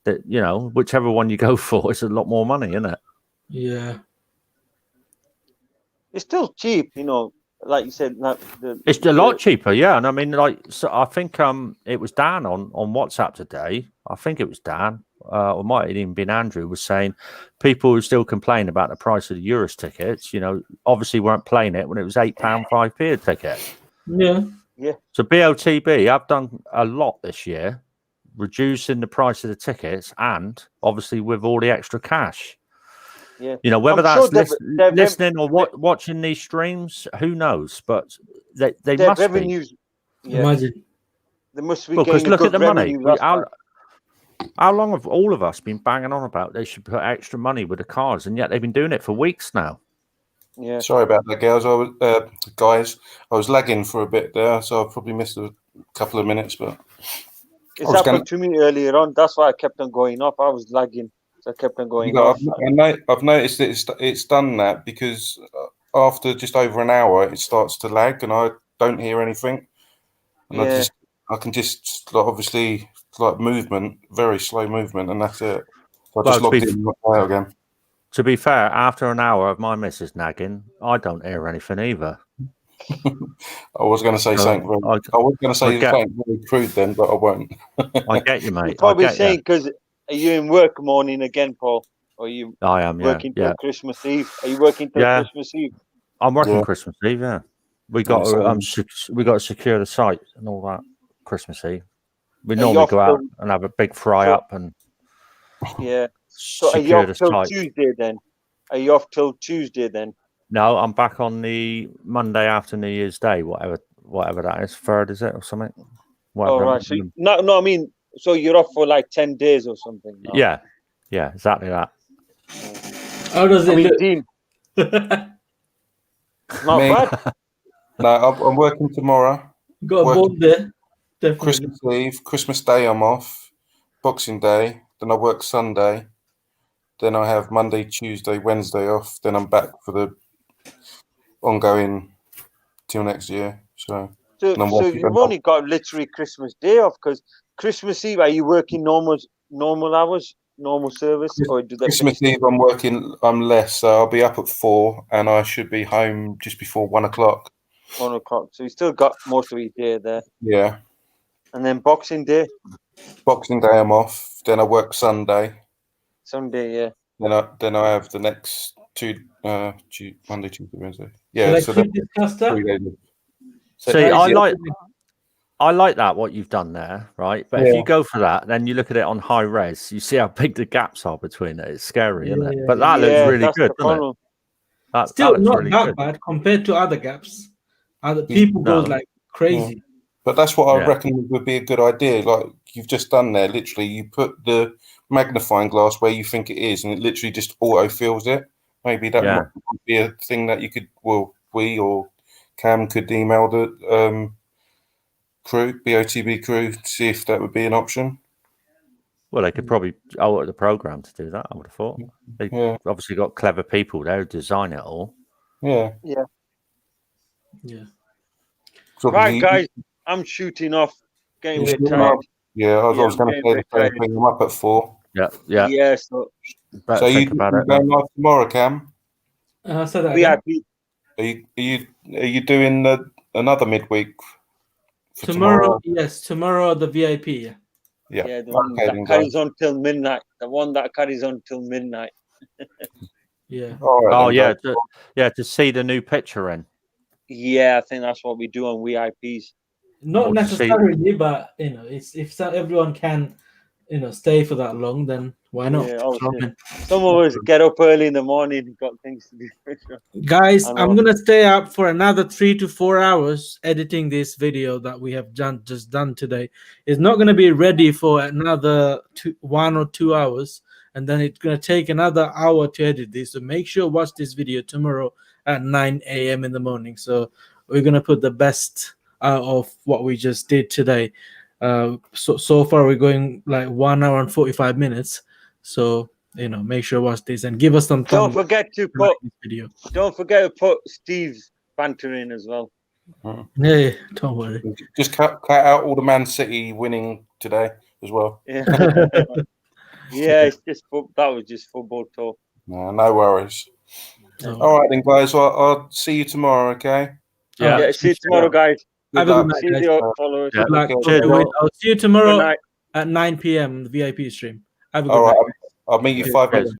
that whichever one you go for, it's a lot more money, isn't it? Yeah, it's still cheap, like you said. It's a lot cheaper, yeah. And I mean, I think it was Dan on WhatsApp today. I think it was Dan, or might have even been Andrew, was saying people who still complain about the price of the Euros tickets, obviously weren't playing it when it was £8, 5p a ticket. Yeah. So BOTB, I've done a lot this year reducing the price of the tickets, and obviously with all the extra cash. Yeah. You know, whether I'm that's sure their listening or watching these streams, who knows? But they must revenues, be. yeah. Imagine. They must be Because gaining look good at the money. revenue. How long have all of us been banging on about they should put extra money with the cars, and yet they've been doing it for weeks now? Yeah. Sorry about that, guys. I was lagging for a bit there, so I probably missed a couple of minutes. But It's happened to me earlier on. That's why I kept on going off. I was lagging, so I kept on going off. I've noticed that it's done that because after just over an hour, it starts to lag, and I don't hear anything. And I can just obviously movement, very slow movement, and that's it. So I just logged in and logged out again. To be fair, after an hour of my missus nagging, I don't hear anything either. I was going to say something. I was going to say something very crude then, but I won't. I get you, mate. You're probably saying because are you in work morning again, Paul? Or are you? I am. Working till Christmas Eve. Are you working till Christmas Eve? I'm working Christmas Eve. Yeah, we got to secure the site and all that Christmas Eve. We normally go out and have a big fry up and So are you off till Tuesday then? Are you off till Tuesday then? No, I'm back on the Monday after New Year's Day, whatever that is. 3rd, is it, or something? All right. So no, I mean, so you're off for like 10 days or something. No? Yeah, exactly that. How does it look? Dean, not bad. No, I'm working tomorrow. Got a board there. Definitely. Christmas Eve, Christmas Day I'm off, Boxing Day, then I work Sunday, then I have Monday, Tuesday, Wednesday off, then I'm back for the ongoing till next year. So you've only got literally Christmas Day off, because Christmas Eve, are you working normal hours, normal service, or do they Christmas Eve I'm less, so I'll be up at 4 and I should be home just before 1 o'clock. 1 o'clock. So you still got most of your day there. Yeah. And then Boxing Day? Boxing Day I'm off. Then I work Sunday. Yeah. Then I have the next 2 Monday, Tuesday, Wednesday. Yeah. So that's 3 days. See, I like that what you've done there, right? But if you go for that, then you look at it on high res, you see how big the gaps are between it. It's scary, isn't it? But that looks really good, doesn't it? Still not really that bad compared to other gaps. Other people go like crazy. Yeah. But that's what I reckon would be a good idea. Like you've just done there, literally, you put the magnifying glass where you think it is, and it literally just auto fills it. Maybe that might be a thing that you could, we or Cam could email the crew, BOTB crew, to see if that would be an option. Well, they could probably alter the program to do that, I would have thought. They obviously got clever people there who design it all. Yeah. So right, guys, I'm shooting off. Getting a bit tired. Yeah, I was going to say the same thing. I'm up at 4. Yeah. So you going live tomorrow, Cam? So that VIP. Are you doing another midweek for tomorrow? Yes, tomorrow the VIP. Yeah, the one that carries on till midnight. The one that carries on till midnight. Yeah. To see the new picture in. Yeah, I think that's what we do on VIPs. Not necessarily, but if everyone can, stay for that long, then why not? Yeah, some of us get up early in the morning, got things to do. Guys, I'm gonna stay up for another 3 to 4 hours editing this video that we have just done today. It's not gonna be ready for another 1 or 2 hours, and then it's gonna take another hour to edit this. So make sure watch this video tomorrow at 9 a.m. in the morning. So we're gonna put the best out of what we just did today. So far we're going like 1 hour and 45 minutes. So make sure watch this and give us some thumbs. Don't forget to put Steve's banter in as well. Yeah, don't worry. Just cut out all the Man City winning today as well. Yeah, it's just that was just football talk. No worries. All right then, guys. I'll see you tomorrow. Okay. Yeah. See you tomorrow, guys. Have a good night, guys. I'll see you tomorrow at 9 p.m. the VIP stream. Have a good night. I'll meet you 5 minutes.